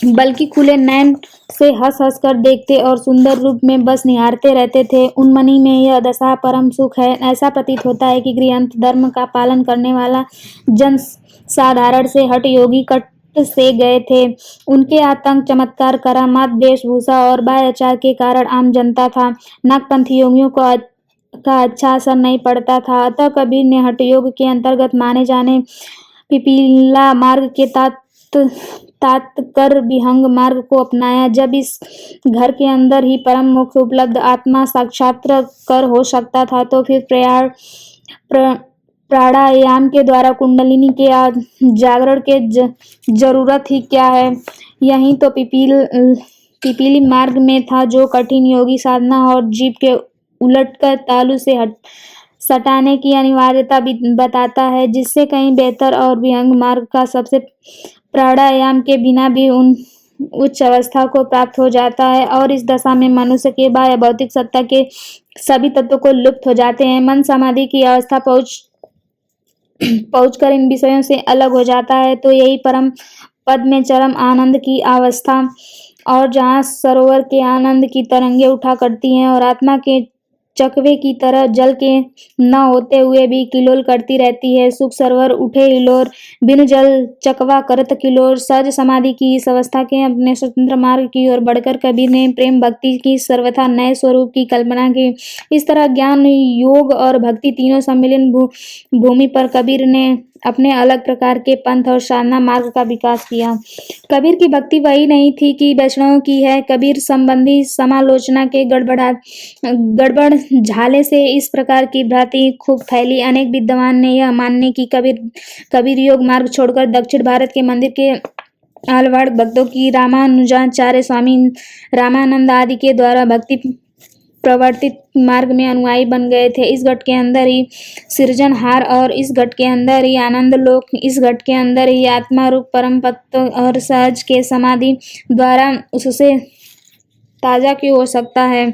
बल्कि खुले नैन से हंस हंस कर देखते और सुंदर रूप में बस निहारते रहते थे। उन्मनी में यह दशा परम सुख है। ऐसा प्रतीत होता है कि गृहस्थ धर्म का पालन करने वाला जन साधारण से हठ योगी कट से गए थे। उनके आतंक, चमत्कार, करामात, वेशभूषा और बाह्याचार के कारण आम जनता था नागपंथी योगियों का अच्छा असर नहीं पड़ता था। अतः कबीर ने हठयोग के अंतर्गत माने जाने पिपीला मार्ग के तात्कर विहंग मार्ग को अपनाया। जब इस घर के अंदर ही परम मोक्ष उपलब्ध आत्मा साक्षात्कार हो सकता था, तो फिर प्राणायाम के द्वारा कुंडलिनी के जागरण के जरूरत ही क्या है। यही तो पिपीली मार्ग में था, जो कठिन योगी साधना और जीव के उलटकर तालु से सटाने की अनिवार्यता बताता है, जिससे कहीं बेहतर और विहंग मार्ग का सबसे प्राणायाम के बिना भी उच्च अवस्था को प्राप्त हो जाता है। और इस दशा में मनुष्य के बाह्य भौतिक सत्ता के सभी तत्वों को लुप्त हो जाते हैं। मन समाधि की अवस्था पहुंचकर इन विषयों से अलग हो जाता है, तो यही परम पद में चरम आनंद की अवस्था और जहाँ सरोवर के आनंद की तरंगे उठा करती हैं और आत्मा के चकवे की तरह जल के न होते हुए भी किलोल करती रहती है। सुख सरोवर उठे हिलोर, बिनु जल चकवा करत किलोर। सहज समाधि की इस अवस्था के अपने स्वतंत्र मार्ग की ओर बढ़कर कबीर ने प्रेम भक्ति की सर्वथा नए स्वरूप की कल्पना की। इस तरह ज्ञान, योग और भक्ति तीनों सम्मिलन भूमि पर कबीर ने अपने अलग प्रकार के पंथ और साधना मार्ग का विकास किया। कबीर की भक्ति वही नहीं थी कि वैष्णवों की है। कबीर संबंधी समालोचना के गड़बड़ झाले से इस प्रकार की भ्रांति खूब फैली। अनेक विद्वान ने यह मानने की कबीर योग मार्ग छोड़कर दक्षिण भारत के मंदिर के आलवाड़ भक्तों की रामानुजाचार्य, स्वामी रामानंद आदि के द्वारा भक्ति प्रवर्तित मार्ग में अनुयायी बन गए थे। इस घट के अंदर ही सृजनहार और इस घट के अंदर ही आनंद लोक, इस घट के अंदर ही आत्मा रूप परम तत्व और सहज के समाधि द्वारा उससे ताज़ा क्यों हो सकता है,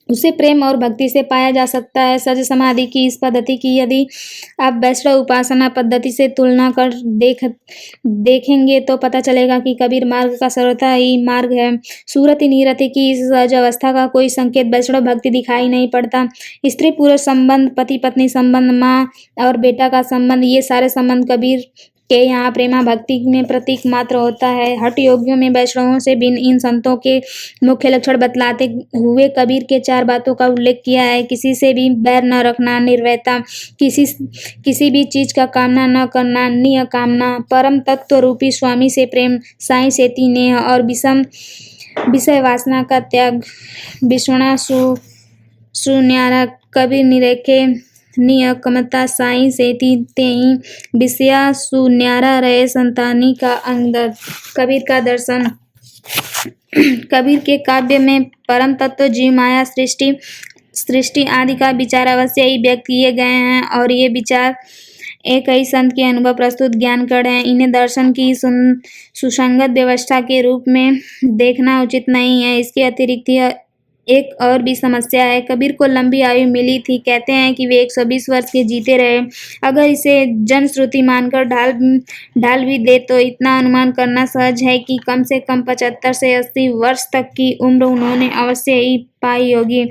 उसे प्रेम और भक्ति से पाया जा सकता है। सज समाधि की इस पद्धति की यदि आप वैष्णव उपासना पद्धति से तुलना कर देखेंगे तो पता चलेगा कि कबीर मार्ग का सर्वथा ही मार्ग है। सूरति नीरति की इस सहज अवस्था का कोई संकेत वैष्णव भक्ति दिखाई नहीं पड़ता। स्त्री पुरुष संबंध, पति पत्नी संबंध, माँ और बेटा का संबंध, ये सारे संबंध कबीर के यहाँ प्रेमा भक्ति में प्रतीक मात्र होता है। हठ योगियों में वैष्णवों से भिन्न इन संतों के मुख्य लक्षण बतलाते हुए कबीर के 4 बातों का उल्लेख किया है। किसी से भी बैर न रखना, निर्वैरता, किसी भी चीज का कामना न करना, निय कामना, परम तत्व रूपी स्वामी से प्रेम, साईं से नेह और विषय वासना का त्याग, विष्णा सुन्यारा, कबीर निरेखे निय कमता, साईं से तेई विषया सुन्यारा रहे, संतानी का अंगद, कबीर का दर्शन। कबीर के काव्य में परम तत्व, जीव माया, सृष्टि आदि का विचार अवश्य ही व्यक्त किए गए हैं और ये विचार एक ही संत के अनुभव प्रस्तुत ज्ञानकण है। इन्हें दर्शन की सुसंगत व्यवस्था के रूप में देखना उचित नहीं है। इसके अतिरिक्त यह एक और भी समस्या है। कबीर को लंबी आयु मिली थी, कहते हैं कि वे 120 वर्ष के जीते रहे। अगर इसे जनश्रुति मानकर ढाल भी दे तो इतना अनुमान करना सहज है कि कम से कम 75 से 80 वर्ष तक की उम्र उन्होंने अवश्य ही पाई होगी।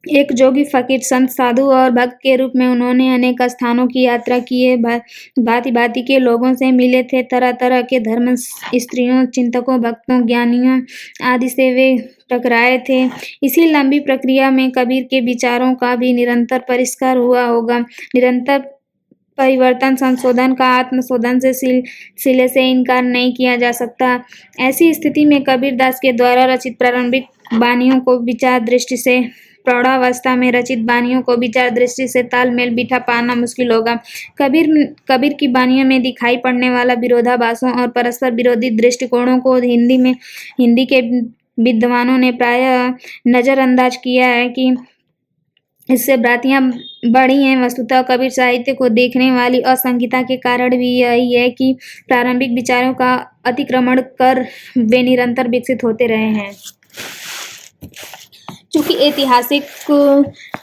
एक जोगी, फकीर, संत, साधु और भक्त के रूप में उन्होंने अनेक स्थानों की यात्रा की है। भांति भांति के लोगों से मिले थे। तरह तरह के धर्म, स्त्रियों, चिंतकों, भक्तों, ज्ञानियों आदि से वे टकराए थे। इसी लंबी प्रक्रिया में कबीर के विचारों का भी निरंतर परिष्कार हुआ होगा। निरंतर परिवर्तन, संशोधन का आत्मशोधन से सिले से इनकार नहीं किया जा सकता। ऐसी स्थिति में कबीर दास के द्वारा रचित प्रारंभिक वाणियों को विचार दृष्टि से, प्रौढ़ावस्था में रचित वाणियों को विचार दृष्टि से तालमेल बिठा पाना मुश्किल होगा। कबीर की वाणियों में दिखाई पड़ने वाला विरोधाभासों और परस्पर विरोधी दृष्टिकोणों को हिंदी के विद्वानों ने प्रायः नजरअंदाज किया है कि इससे भ्रांतियां बढ़ी हैं। वस्तुतः कबीर साहित्य को देखने वाली असंगतता के कारण भी यही है कि प्रारंभिक विचारों का अतिक्रमण कर वे निरंतर विकसित होते रहे हैं। चूंकि ऐतिहासिक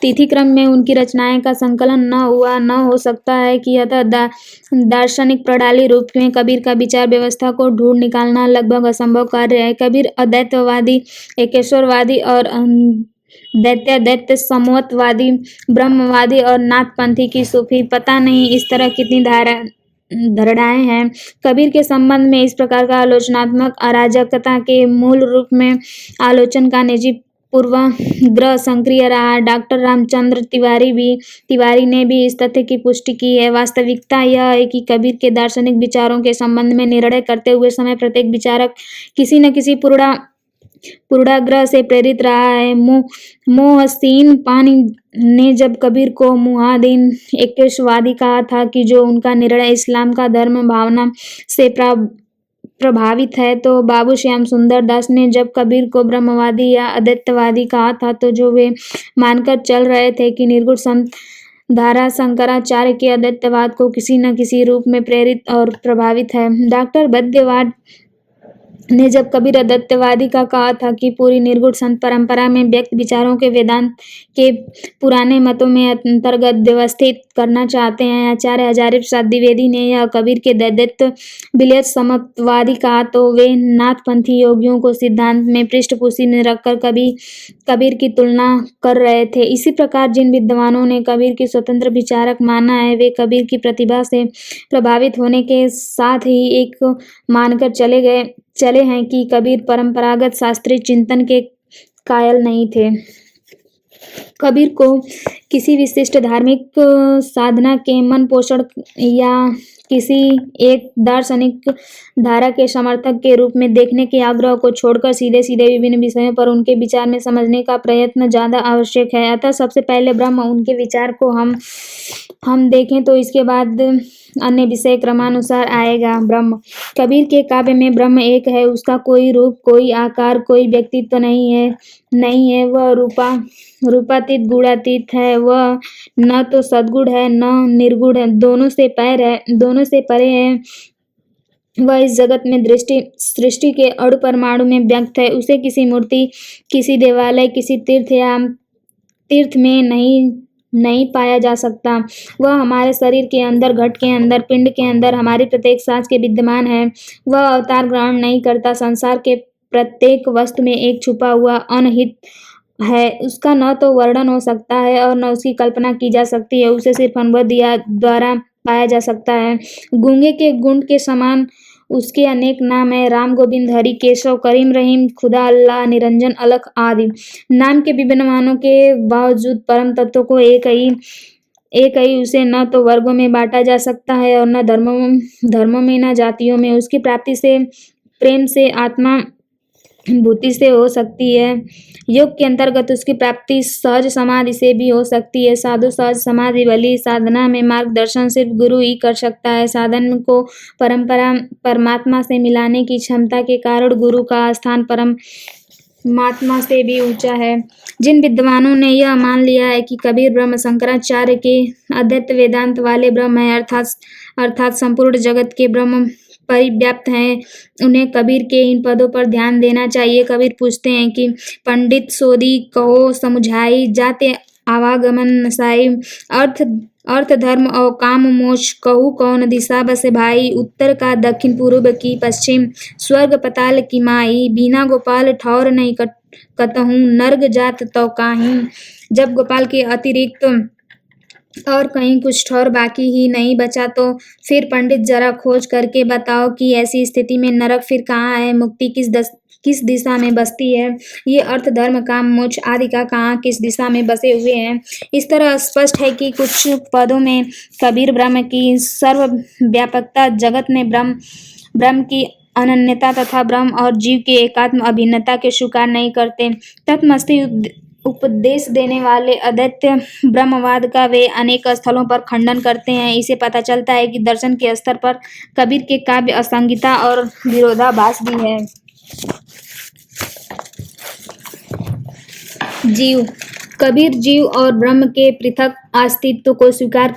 तिथिक्रम में उनकी रचनाएं का संकलन न हो सकता है कि अतः दार्शनिक प्रणाली रूप में कबीर का विचार व्यवस्था को ढूंढ निकालना लगभग असंभव कार्य है। कबीर अद्वैतवादी, एकेश्वरवादी और दैत्य समोतवादी, ब्रह्मवादी और नाथपंथी की सूफी, पता नहीं इस तरह कितनी धारणाएं हैं। कबीर के संबंध में इस प्रकार का आलोचनात्मक अराजकता के मूल रूप में आलोचन का निजी पूर्वाग्रह सक्रिय रहा। डॉक्टर रामचंद्र तिवारी ने भी इस तथ्य की पुष्टि की है। वास्तविकता यह है कि कबीर के दार्शनिक विचारों के संबंध में निर्णय करते हुए समय प्रत्येक विचारक किसी न किसी पूर्वाग्रह से प्रेरित रहा है। मोहसिन पानी ने जब कबीर को मुहाद्दीन एकेश्वरवादी कहा था कि जो उनका निर्णय इस्लाम का धर्म भावना से प्रभावित है, तो बाबू श्याम सुंदर दास ने जब कबीर को ब्रह्मवादी या अद्वैतवादी कहा था, तो जो वे मानकर चल रहे थे कि निर्गुण संत धारा शंकराचार्य के अद्वैतवाद को किसी न किसी रूप में प्रेरित और प्रभावित है। डॉक्टर बद्यवाद ने जब कबीर अद्वैतवादी का कहा था कि पूरी निर्गुण संत परंपरा में व्यक्त विचारों के वेदांत के पुराने मतों में अंतर्गत व्यवस्थित करना चाहते हैं। आचार्य हजारी प्रसाद द्विवेदी ने यह कबीर के दैत्य विलय समत्ववादी कहा, तो वे नाथपंथी योगियों को सिद्धांत में पृष्ठपोषी में रखकर कबीर की तुलना कर रहे थे। इसी प्रकार जिन विद्वानों ने कबीर की स्वतंत्र विचारक माना है, वे कबीर की प्रतिभा से प्रभावित होने के साथ ही एक मानकर चले हैं कि कबीर परंपरागत शास्त्रीय चिंतन के कायल नहीं थे। कबीर को किसी विशिष्ट धार्मिक साधना के मन पोषण या किसी एक दार्शनिक धारा के समर्थक के रूप में देखने के आग्रह को छोड़कर सीधे विभिन्न विषयों पर उनके विचार में समझने का प्रयत्न ज्यादा आवश्यक है। अतः सबसे पहले ब्रह्म, उनके विचार को हम देखें तो इसके बाद अन्य विषय क्रमानुसार आएगा। ब्रह्म, कबीर के काव्य में ब्रह्म एक है, उसका कोई रूप, कोई आकार, कोई व्यक्तित्व नहीं है। वह रूपातीत, गुणातीत है। वह न तो सद्गुण है न निर्गुण है, दोनों से परे है। वह इस जगत में सृष्टि के अणु परमाणु में व्यक्त है। उसे किसी मूर्ति, किसी देवालय, किसी तीर्थ में नहीं नहीं पाया जा सकता। वह हमारे शरीर के अंदर, घट के अंदर, पिंड के अंदर, हमारी प्रत्येक सांस के विद्यमान है। वह अवतार ग्रहण नहीं करता। संसार के प्रत्येक वस्तु में एक छुपा हुआ अनहित है। उसका न तो वर्णन हो सकता है और न उसकी कल्पना की जा सकती है। उसे सिर्फ अनुभव द्वारा पाया जा सकता है। गूंगे के गुंड के समान उसके अनेक नाम है। राम, गोविंद, हरि, केशव, करीम, रहीम, खुदा, अल्लाह, निरंजन, अलख आदि। नाम के विभिन्न मानों के बावजूद परम तत्व को एक ही उसे न तो वर्गों में बांटा जा सकता है और न धर्मों में, न जातियों में। उसकी प्राप्ति से, प्रेम से, आत्मा भूति से हो सकती है। योग के अंतर्गत उसकी प्राप्ति सहज समाधि से भी हो सकती है। साधु सहज समाधि वाली साधना में मार्गदर्शन सिर्फ गुरु ही कर सकता है। साधन को परमात्मा से मिलाने की क्षमता के कारण गुरु का स्थान परमात्मा से भी ऊंचा है। जिन विद्वानों ने यह मान लिया है कि कबीर ब्रह्म शंकराचार्य के अद्वैत वेदांत वाले ब्रह्म है, अर्थात संपूर्ण जगत के ब्रह्म परिव्याप्त हैं, उन्हें कबीर के इन पदों पर ध्यान देना चाहिए। कबीर पूछते हैं कि पंडित सोदी कहो समुझाई, जाते आवागमन नसाई, अर्थ धर्म और काम मोक्ष कहूँ कौन दिशा बसे भाई। उत्तर का दक्षिण, पूर्व की पश्चिम, स्वर्ग पताल की माई, बिना गोपाल ठौर नहीं कतहूँ, नर्ग जात तो काहीं। जब गोपाल के अतिरिक्त और कहीं कुछ ठौर बाकी ही नहीं बचा तो फिर पंडित जरा खोज करके बताओ कि ऐसी स्थिति में नरक फिर कहाँ है, मुक्ति किस दिशा में बसती है, ये अर्थ धर्म काम मोक्ष आदि का कहाँ किस दिशा में बसे हुए हैं। इस तरह स्पष्ट है कि कुछ पदों में कबीर ब्रह्म की सर्वव्यापकता, जगत में ब्रह्म की अनन्यता तथा ब्रह्म और जीव की एकात्म अभिन्नता के स्वीकार नहीं करते। तत्मस्ती उपदेश देने वाले अद्वैत ब्रह्मवाद का वे अनेक स्थलों पर खंडन करते हैं। इसे पता चलता है कि दर्शन के स्तर पर कबीर के काव्य असंगीता और विरोधाभास भी है। जीव, कबीर जीव और ब्रह्म के पृथक अस्तित्व को स्वीकार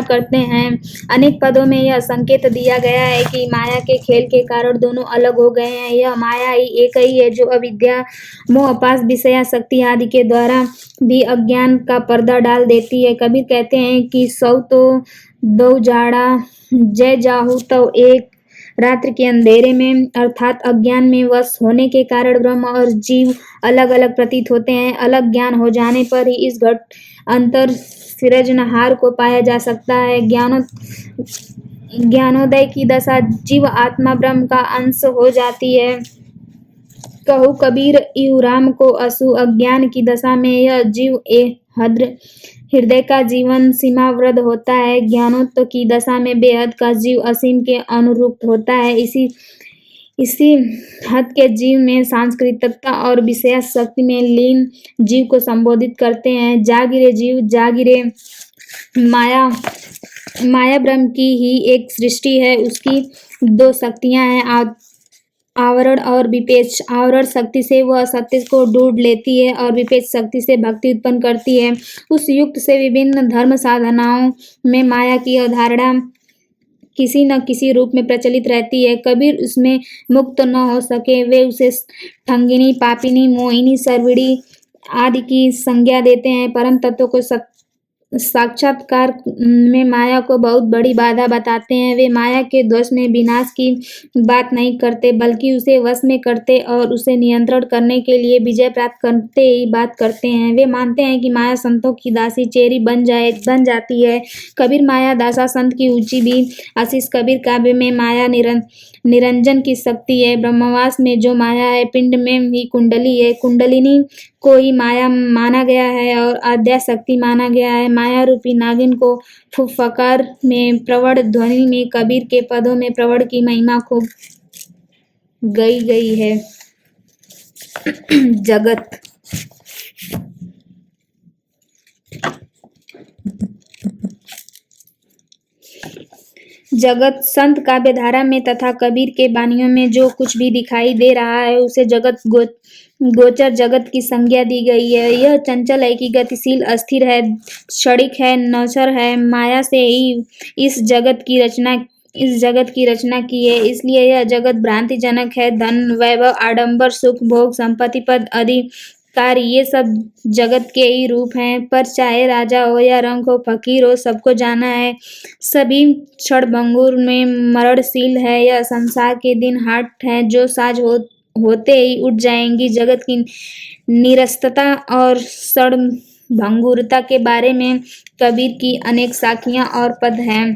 करते हैं। अनेक पदों में यह संकेत दिया गया है कि माया के खेल के कारण दोनों अलग हो गए हैं। यह माया ही एक ही है जो अविद्या, मोह, पास, विषयासक्ति आदि के द्वारा भी अज्ञान का पर्दा डाल देती है। कबीर कहते हैं कि सौ तो दो जाड़ा, जय जाहू तो एक, रात्रि के अंधेरे में अर्थात अज्ञान में वश होने के कारण ब्रह्म और जीव अलग अलग प्रतीत होते हैं। अलग ज्ञान हो जाने पर ही इस घट अंतर सृजनहार को पाया जा सकता है। ज्ञानोदय की दशा जीव आत्मा ब्रह्म का अंश हो जाती है। कहू कबीर इहु राम को असु, अज्ञान की दशा में यह जीव हृदय का जीवन सीमावृद्ध होता है। ज्ञानोत्तर की दशा में बेहद का जीव असीम के अनुरूप होता है। इसी हद के जीव में सांस्कृतिकता और विषयासक्ति में लीन जीव को संबोधित करते हैं। जागिरे जीव जागिरे। माया ब्रह्म की ही एक सृष्टि है। उसकी दो शक्तियां हैं, आवरण और विपेक्ष। आवरण शक्ति से वह सत्य को ढूंढ लेती है और विपेक्ष शक्ति से भक्ति उत्पन्न करती है। उस युक्त से विभिन्न धर्म साधनाओं में माया की अवधारणा किसी न किसी रूप में प्रचलित रहती है। कबीर उसमें मुक्त न हो सके, वे उसे ठंगिनी, पापिनी, मोहिनी, सर्विणी आदि की संज्ञा देते हैं। परम तत्व को साक्षात्कार में माया को बहुत बड़ी बाधा बताते हैं। वे माया के दोष में विनाश की बात नहीं करते, बल्कि उसे वश में करते और उसे नियंत्रण करने के लिए विजय प्राप्त करते ही बात करते हैं। वे मानते हैं कि माया संतों की दासी चेरी बन जाती है। कबीर माया दासा संत की ऊंची भी। आशीष कबीर काव्य में माया निरंजन की शक्ति है। ब्रह्मवास में जो माया है, पिंड में ही कुंडली है। कुंडलिनी को ही माया माना गया है और आद्या शक्ति माना गया है। माया रूपी नागिन को फुफकार में, प्रवण ध्वनि में, कबीर के पदों में प्रवण की महिमा खूब गई है। जगत संत काव्यधारा में तथा कबीर के बानियों में जो कुछ भी दिखाई दे रहा है उसे जगत गोचर जगत की संज्ञा दी गई है। यह चंचल है कि गतिशील, अस्थिर है, क्षणिक है, नश्वर है। माया से ही इस जगत की रचना इस जगत की रचना की है, इसलिए यह जगत भ्रांतिजनक है। धन, वैभव, आडंबर, सुख, भोग, संपत्ति, पद, अधिकार ये सब जगत के ही रूप हैं। पर चाहे राजा हो या रंक हो, फकीर हो, सबको जाना है, सभी क्षणभंगुर में मरणशील है। यह संसार के दिन हाट हैं जो साँझ होते ही उठ जाएंगी। जगत की निरस्तता और क्षणभंगुरता के बारे में कबीर की अनेक साखियाँ और पद हैं।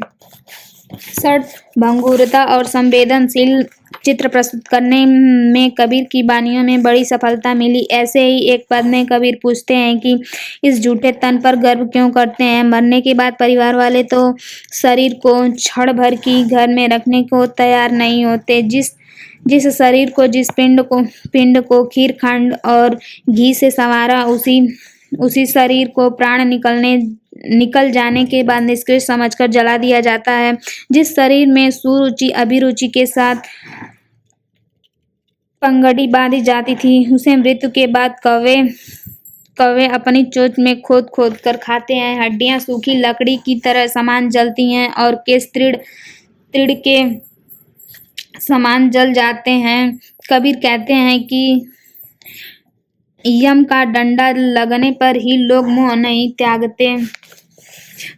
क्षणभंगुरता और संवेदनशील चित्र प्रस्तुत करने में कबीर की वाणियों में बड़ी सफलता मिली। ऐसे ही एक पद में कबीर पूछते हैं कि इस झूठे तन पर गर्व क्यों करते हैं? मरने के बाद परिवार वाले तो शरीर को क्षण भर की घर में रखने को तैयार नहीं होते। जिस शरीर को, जिस पिंड को खीर खांड और घी से संवारा, उसी शरीर को प्राण निकल जाने के बाद निष्क्रिय समझकर जला दिया जाता है। जिस शरीर में सुरुचि अभिरुचि के साथ पंगड़ी बांधी जाती थी, उसे मृत्यु के बाद कौवे अपनी चोंच में खोद खोद कर खाते हैं। हड्डियां सूखी लकड़ी की तरह समान जलती हैं और केश तृण के समान जल जाते हैं। कबीर कहते हैं कि यम का डंडा लगने पर ही लोग मुंह नहीं त्यागते।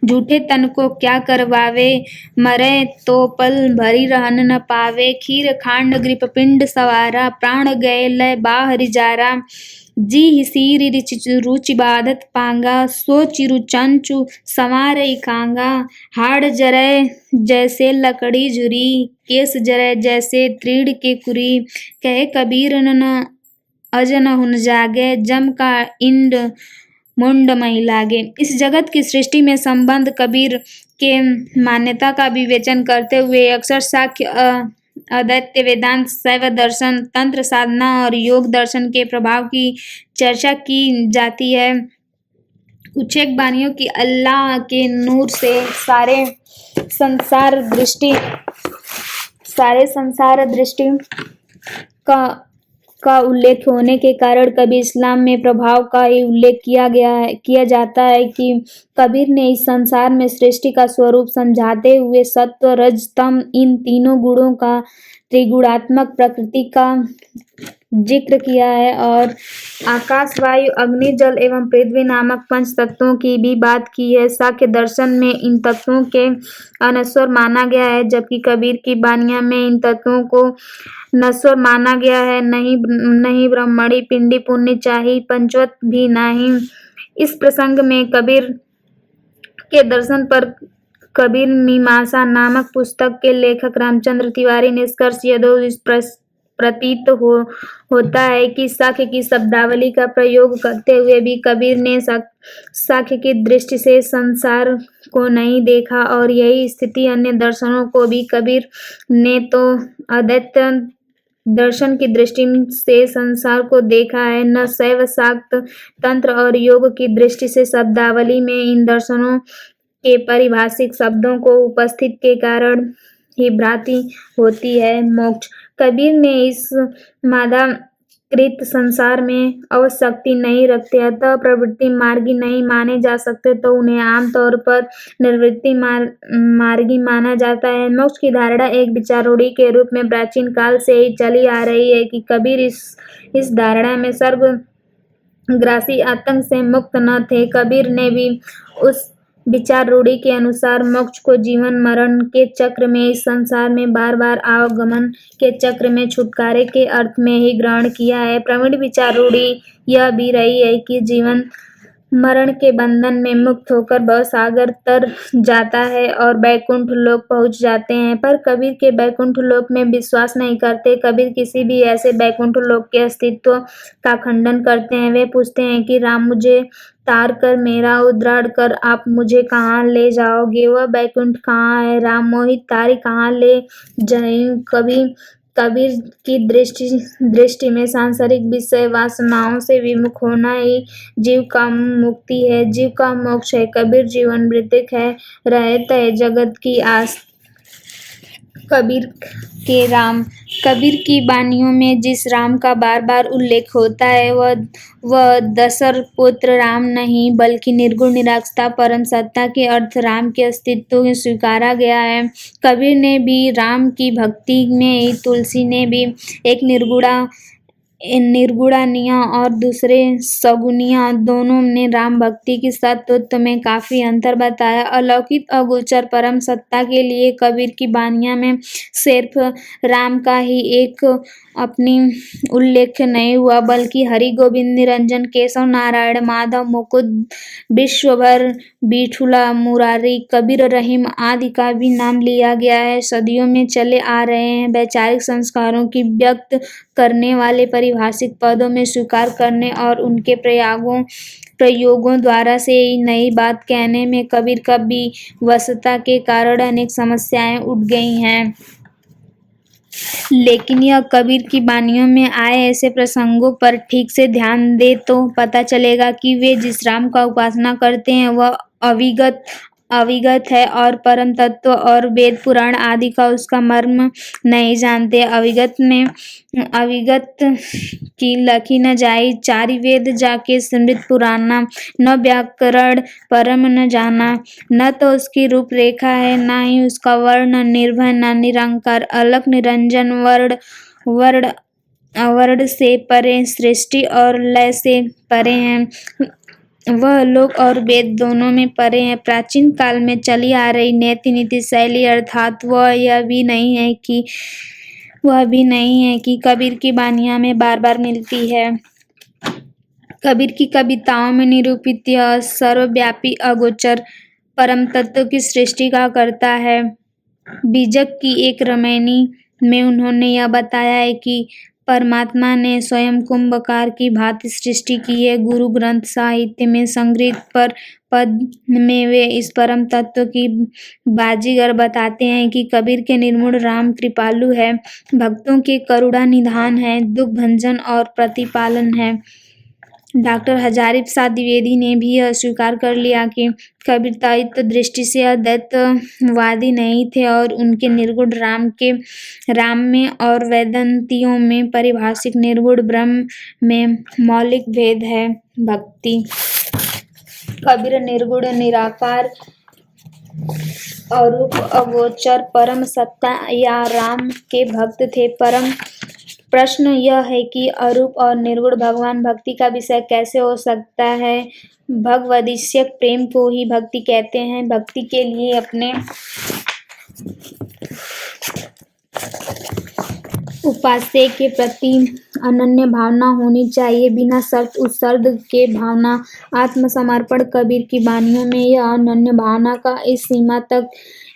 झूठे तन को क्या करवावे, मरे तो पल भरी रहन न पावे। खीर खांड गृप पिंड सवारा, प्राण गए लय बाहरि जारा। जी हिसीर रुचि बाधत पांगा, सो चिरु चंचु संवार इकांगा। हाड़ जरै जैसे लकड़ी झुरी, केस जरै जैसे तृण के कुरी। कहे कबीर न अजन हुन जागे, जम का इंड मुंड मही लागे। इस जगत की सृष्टि में संबंध कबीर के मान्यता का विवेचन करते हुए अक्सर सांख्य, अद्वैत वेदांत, शैव दर्शन, तंत्र साधना और योग दर्शन के प्रभाव की चर्चा की जाती है। कुछ एक वाणियों की अल्लाह के नूर से सारे संसार दृष्टि का उल्लेख होने के कारण कभी इस्लाम में प्रभाव का ही उल्लेख किया जाता है कि कबीर ने इस संसार में सृष्टि का स्वरूप समझाते हुए सत्व, रज, तम इन तीनों गुणों का त्रिगुणात्मक प्रकृति का जिक्र किया है और आकाश, वायु, अग्नि, जल एवं पृथ्वी नामक पंच तत्वों की भी बात की है। सांख्य दर्शन में इन तत्वों के अनश्वर माना गया है, जबकि कबीर की वाणियों में इन तत्वों को नश्वर माना गया है। नहीं ब्रह्मणि पिंडी पुण्य चाही, पंचवत भी नहीं। इस प्रसंग में कबीर के दर्शन पर कबीर मीमांसा नामक पुस्तक के लेखक रामचंद्र तिवारी निष्कर्ष यथोचित प्रतीत होता है कि सांख्य की शब्दावली का प्रयोग करते हुए भी कबीर ने सांख्य की दृष्टि से संसार को नहीं देखा और यही स्थिति अन्य दर्शनों को भी। कबीर ने तो अद्वैत दर्शन की दृष्टि से संसार को देखा है, न शैव, शाक्त, तंत्र और योग की दृष्टि से। शब्दावली में इन दर्शनों के पारिभाषिक शब्दों को उपस्थित के कारण ही भ्रांति होती है। मोक्ष कबीर ने इस मादाकृत संसार में अवशक्ति नहीं रखते, अतः प्रवृत्ति मार्गी नहीं माने जा सकते, तो उन्हें आमतौर पर निर्वृत्ति मार्गी माना जाता है। मोक्ष की धारणा एक विचारूढ़ी के रूप में प्राचीन काल से ही चली आ रही है कि कबीर इस धारणा में सर्वग्रासी आतंक से मुक्त न थे। कबीर ने भी उस विचार रूढ़ी के अनुसार मोक्ष को जीवन मरण के चक्र में, इस संसार में बार बार आवागमन के चक्र में छुटकारे के अर्थ में ही ग्रहण किया है। प्रवीण विचार रूढ़ी यह भी रही है कि जीवन मरण के बंधन में मुक्त होकर भवसागर तर जाता है और बैकुंठ लोक पहुंच जाते हैं। पर कबीर के बैकुंठ लोक में विश्वास नहीं करते। कबीर किसी भी ऐसे बैकुंठ लोक के अस्तित्व का खंडन करते हैं। वे पूछते हैं कि राम, मुझे तार कर, मेरा उद्धार कर, आप मुझे कहाँ ले जाओगे? वह बैकुंठ कहाँ है? राम, मोहित तारी कहाँ ले जाऊं? कबीर की दृष्टि में सांसारिक विषय वासनाओं से विमुख होना ही जीव का मुक्ति है, जीव का मोक्ष है। कबीर जीवन मृत्यु है, रहते जगत की कबीर के राम। कबीर की वाणियों में जिस राम का बार बार उल्लेख होता है वह दशरथ पुत्र राम नहीं बल्कि निर्गुण निराकार परम सत्ता के अर्थ राम के अस्तित्व को स्वीकारा गया है। कबीर ने भी राम की भक्ति में, तुलसी ने भी एक निर्गुणिया और दूसरे सगुनिया, दोनों ने राम भक्ति की तत्व में काफी अंतर बताया। अलौकिक अगोचर परम सत्ता के लिए कबीर की वाणियों में सिर्फ राम का ही एक अपनी उल्लेख नहीं हुआ बल्कि हरि गोविंद निरंजन केशव नारायण माधव मुकुंद विश्वभर विठुला मुरारी कबीर रहीम आदि का भी नाम लिया गया है। सदियों में चले आ रहे हैं वैचारिक संस्कारों की व्यक्त करने वाले पारिभाषिक पदों में स्वीकार करने और उनके प्रयोगों द्वारा से नई बात कहने में कबीर की वश्यता के कारण अनेक समस्याएं उठ गई हैं। लेकिन यह कबीर की वाणियों में आए ऐसे प्रसंगों पर ठीक से ध्यान दे तो पता चलेगा कि वे जिस राम का उपासना करते हैं वह अविगत है और परम तत्व और वेद पुराण आदि का उसका मर्म नहीं जानते। अविगत की लखी न जाई चारि वेद जाके स्मृत पुराना, न व्याकरण परम न जाना। न तो उसकी रूपरेखा है न ही उसका वर्ण, निर्भय न निरंकार, अलख निरंजन, वर्ण अवर्ण से परे, सृष्टि और लय से परे हैं। वह लोक और वेद दोनों में परे हैं। प्राचीन काल में चली आ रही नीति शैली अर्थात वह भी नहीं है कि कबीर की वाणियों में बार बार मिलती है। कबीर की कविताओं में निरूपित यह सर्वव्यापी अगोचर परम तत्व की सृष्टि का करता है। बीजक की एक रामायणी में उन्होंने यह बताया है कि परमात्मा ने स्वयं कुंभकार की भांति सृष्टि की है। गुरु ग्रंथ साहित्य में संग्रहित पर पद में वे इस परम तत्व की बाजीगर बताते हैं कि कबीर के निर्गुण राम कृपालु है, भक्तों के करुणा निधान है, दुख भंजन और प्रतिपालन है। डॉक्टर हजारी प्रसाद द्विवेदी ने भी यह स्वीकार कर लिया कि कबीर तत्व दृष्टि से अद्वैतवादी नहीं थे और उनके निर्गुण राम में और वेदांतियों में पारिभाषिक निर्गुण ब्रह्म में मौलिक भेद है। भक्ति कबीर निर्गुण निराकार अरूप अगोचर परम सत्ता या राम के भक्त थे। परम प्रश्न यह है कि अरूप और निर्गुण भगवान भक्ति का विषय कैसे हो सकता है। भगवदीश्य प्रेम को ही भक्ति कहते हैं। भक्ति के लिए अपने उपास्य के प्रति अनन्य भावना होनी चाहिए, बिना शर्त उत्सर्ग के भावना, आत्मसमर्पण। कबीर की वाणियों में यह अनन्य भावना का इस सीमा तक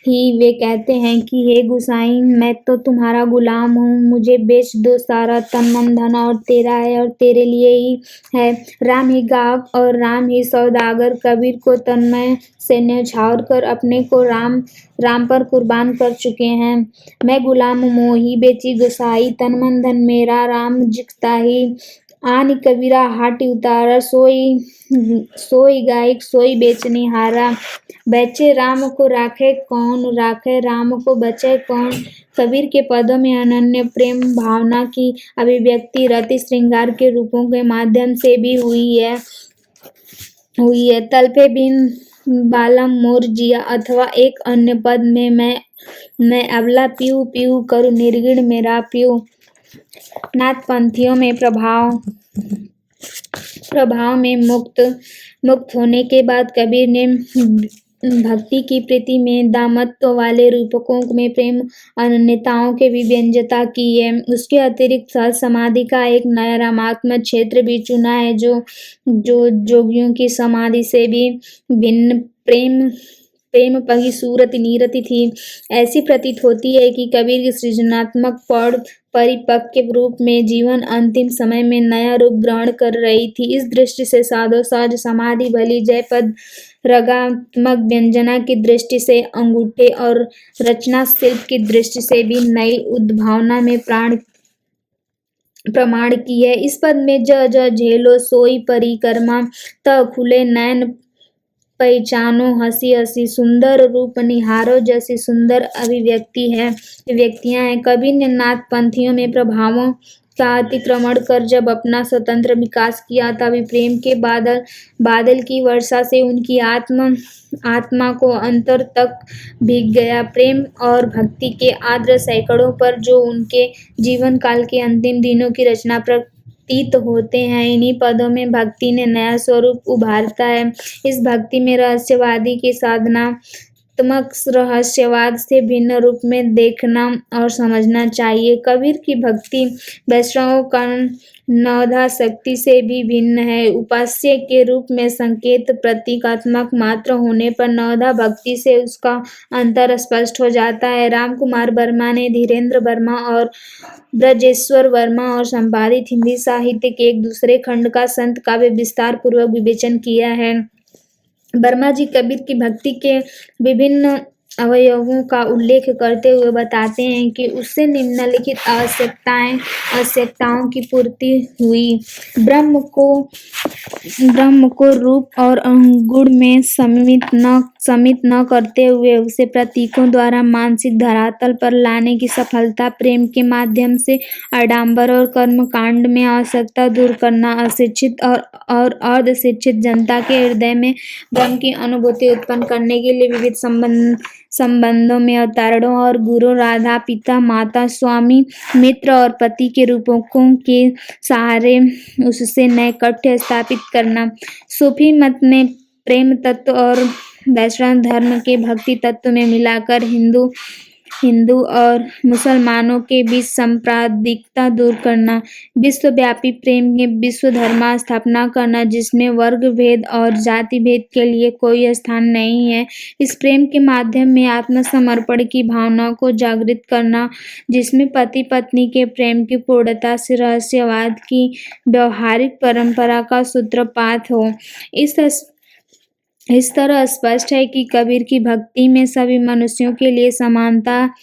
ही वे कहते हैं कि हे गुसाई, मैं तो तुम्हारा गुलाम हूँ, मुझे बेच दो, सारा तन मन धन और तेरा है और तेरे लिए ही है। राम ही गाहक और राम ही सौदागर कबीर को तन्मय से न्यौछावर कर अपने को राम पर कुर्बान कर चुके हैं। मैं गुलाम मोही बेची गुसाई, तन मन धन मेरा राम जिकता ही। आन कबीरा हाटि उतारा, सोई गायक सोई बेचनिहारा। बेचे राम को राखे कौन, राखे राम को बचे कौन। कबीर के पदों में अनन्य प्रेम भावना की अभिव्यक्ति रति श्रृंगार के रूपों के माध्यम से भी हुई है। तलपे बिन बालम मोर जिया अथवा एक अन्य पद में मैं अबला पीऊ पीऊ करूँ निर्गुण मेरा पीऊ। नाथपंथियों में प्रभाव में मुक्त होने के बाद कबीर ने भक्ति की प्रीति में दामत्व वाले रूपकों में प्रेम अनन्यताओं के विव्यंजता की है। उसके अतिरिक्त सहज समाधि का एक नया रामात्मक क्षेत्र भी चुना है जो जोगियों की समाधि से भी भिन्न प्रेम पगी सूरत नीरति थी। ऐसी प्रतीत होती है कि कबीर की सृजनात्मक पौड़ परिपक्व रूप में जीवन अंतिम समय में नया रूप ग्रहण कर रही थी। इस दृष्टि से साधो सहज समाधि भली जयपद रागात्मक व्यंजना की दृष्टि से अंगूठे और रचना शिल्प की दृष्टि से भी नई उद्भावना में प्रमाण की है। इस पद में ज झेलो सोई परिक्रमा, त खुले नैन पहचानो, हंसी हंसी सुंदर रूप निहारो जैसी सुंदर अभिव्यक्तियां हैं। कबीर ने नाथपंथियों में प्रभावों का अतिक्रमण कर जब अपना स्वतंत्र विकास किया, तभी प्रेम के बादल की वर्षा से उनकी आत्मा को अंतर तक भीग गया। प्रेम और भक्ति के आर्द्र सैकड़ों पर जो उनके जीवन काल के अंतिम दिनों की रचना प्रतीत होते हैं, इन्हीं पदों में भक्ति ने नया स्वरूप उभारता है। इस भक्ति में रहस्यवादी की साधनात्मक रहस्यवाद से भिन्न रूप में देखना और समझना चाहिए। कबीर की भक्ति वैष्णव का नवधा शक्ति से भी भिन्न है। उपास्य के रूप में संकेत प्रतीकात्मक मात्र होने पर नवधा भक्ति से उसका अंतर स्पष्ट हो जाता है। रामकुमार वर्मा ने धीरेन्द्र वर्मा और ब्रजेश्वर वर्मा और संपादित हिंदी साहित्य के एक दूसरे खंड का संत काव्य विस्तार पूर्वक विवेचन किया है। वर्मा जी कबीर की भक्ति के विभिन्न अवयवों का उल्लेख करते हुए बताते हैं कि उससे निम्नलिखित आवश्यकताओं की पूर्ति हुई। ब्रह्म को रूप और गुण में समित न करते हुए उसे प्रतीकों द्वारा मानसिक धरातल पर लाने की सफलता, प्रेम के माध्यम से आडंबर और कर्मकांड में आवश्यकता दूर करना, अशिक्षित और अर्धशिक्षित जनता के हृदय में ब्रह्म की अनुभूति उत्पन्न करने के लिए विविध संबंधों में अवतारों और गुरु, राधा, पिता, माता, स्वामी, मित्र और पति के रूपों के सहारे उससे नए कट्ठ स्थापित करना। सूफी मत ने प्रेम तत्व और वैष्णव धर्म के भक्ति तत्व में मिलाकर हिंदू और मुसलमानों के बीच सांप्रदायिकता दूर करना, विश्वव्यापी प्रेम के विश्व धर्म स्थापना करना जिसमें वर्ग भेद और जाति भेद के लिए कोई स्थान नहीं है। इस प्रेम के माध्यम में आत्मसमर्पण की भावना को जागृत करना, जिसमें पति पत्नी के प्रेम की पूर्णता से रहस्यवाद की व्यवहारिक परंपरा का सूत्रपात हो। इस तरह स्पष्ट है कि कबीर की भक्ति में सभी मनुष्यों के लिए समानता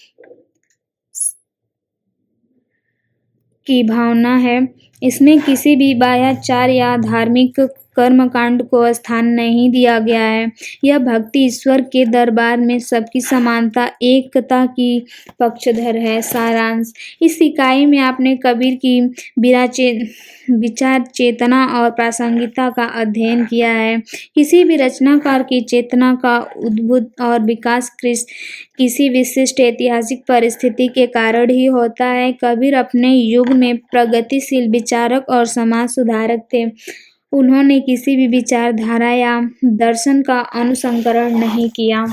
की भावना है। इसमें किसी भी बाह्याचार या धार्मिक कर्मकांड को स्थान नहीं दिया गया है। यह भक्ति ईश्वर के दरबार में सबकी समानता, एकता की पक्षधर है। सारांश: इस इकाई में आपने कबीर की विचार चेतना और प्रासंगिकता का अध्ययन किया है। किसी भी रचनाकार की चेतना का उद्भव और विकास किसी विशिष्ट ऐतिहासिक परिस्थिति के कारण ही होता है। कबीर अपने युग में प्रगतिशील विचारक और समाज सुधारक थे। उन्होंने किसी भी विचारधारा या दर्शन का अनुसरण नहीं किया।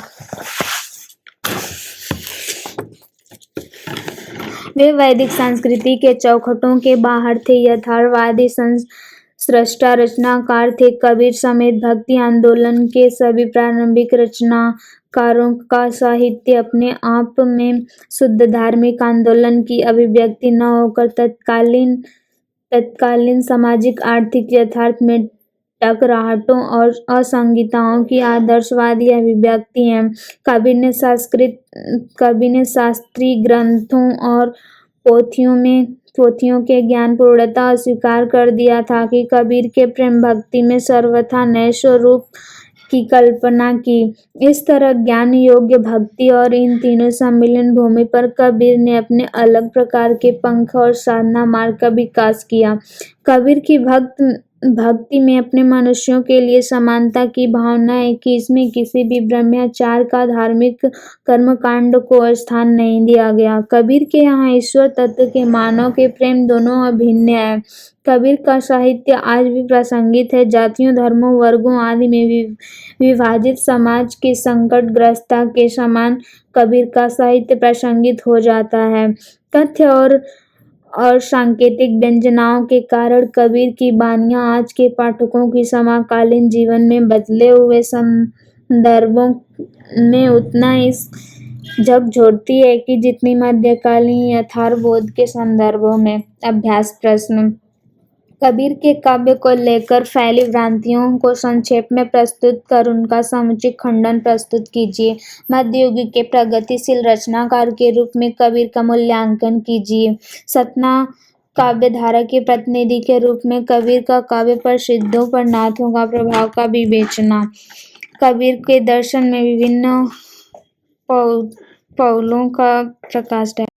वे वैदिक संस्कृति के चौखटों के बाहर थे, यथार्थवादी स्रष्टा रचनाकार थे। कबीर समेत भक्ति आंदोलन के सभी प्रारंभिक रचनाकारों का साहित्य अपने आप में शुद्ध धार्मिक आंदोलन की अभिव्यक्ति न होकर तत्कालीन सामाजिक आर्थिक यथार्थ में टकराहटों और असंगतियों की आदर्शवादी अभिव्यक्ति है। कबीर ने शास्त्रीय ग्रंथों और पोथियों के ज्ञान पूर्णतः अस्वीकार कर दिया था कि कबीर के प्रेम भक्ति में सर्वथा नए स्वरूप की कल्पना की। इस तरह ज्ञान, योग्य, भक्ति और इन तीनों सम्मिलन भूमि पर कबीर ने अपने अलग प्रकार के पंख और साधना मार्ग का विकास किया। कबीर की भक्ति में अपने मनुष्यों के लिए समानता की भावना है कि इसमें किसी भी ब्रह्माचार का धार्मिक कर्मकांड को स्थान नहीं दिया गया। कबीर के यहाँ ईश्वर तत्व के मानव के प्रेम दोनों अभिन्न है। कबीर का साहित्य आज भी प्रासंगिक है। जातियों, धर्मों, वर्गों आदि में विभाजित समाज की संकटग्रस्तता के समान कबीर का साहित्य प्रासंगिक हो जाता है। तथ्य और सांकेतिक व्यंजनाओं के कारण कबीर की वाणियाँ आज के पाठकों की समकालीन जीवन में बदले हुए संदर्भों में उतना ही झकझोरती है कि जितनी मध्यकालीन यथार्थबोध के संदर्भों में। अभ्यास प्रश्न: कबीर के काव्य को लेकर फैली भ्रांतियों को संक्षेप में प्रस्तुत कर उनका समुचित खंडन प्रस्तुत कीजिए। मध्ययुग के प्रगतिशील रचनाकार के रूप में कबीर का मूल्यांकन कीजिए। सतना काव्यधारा के प्रतिनिधि के रूप में कबीर का काव्य पर सिद्धों पर नाथों का प्रभाव का विवेचना। कबीर के दर्शन में विभिन्न पहलुओं का प्रकाश डाला।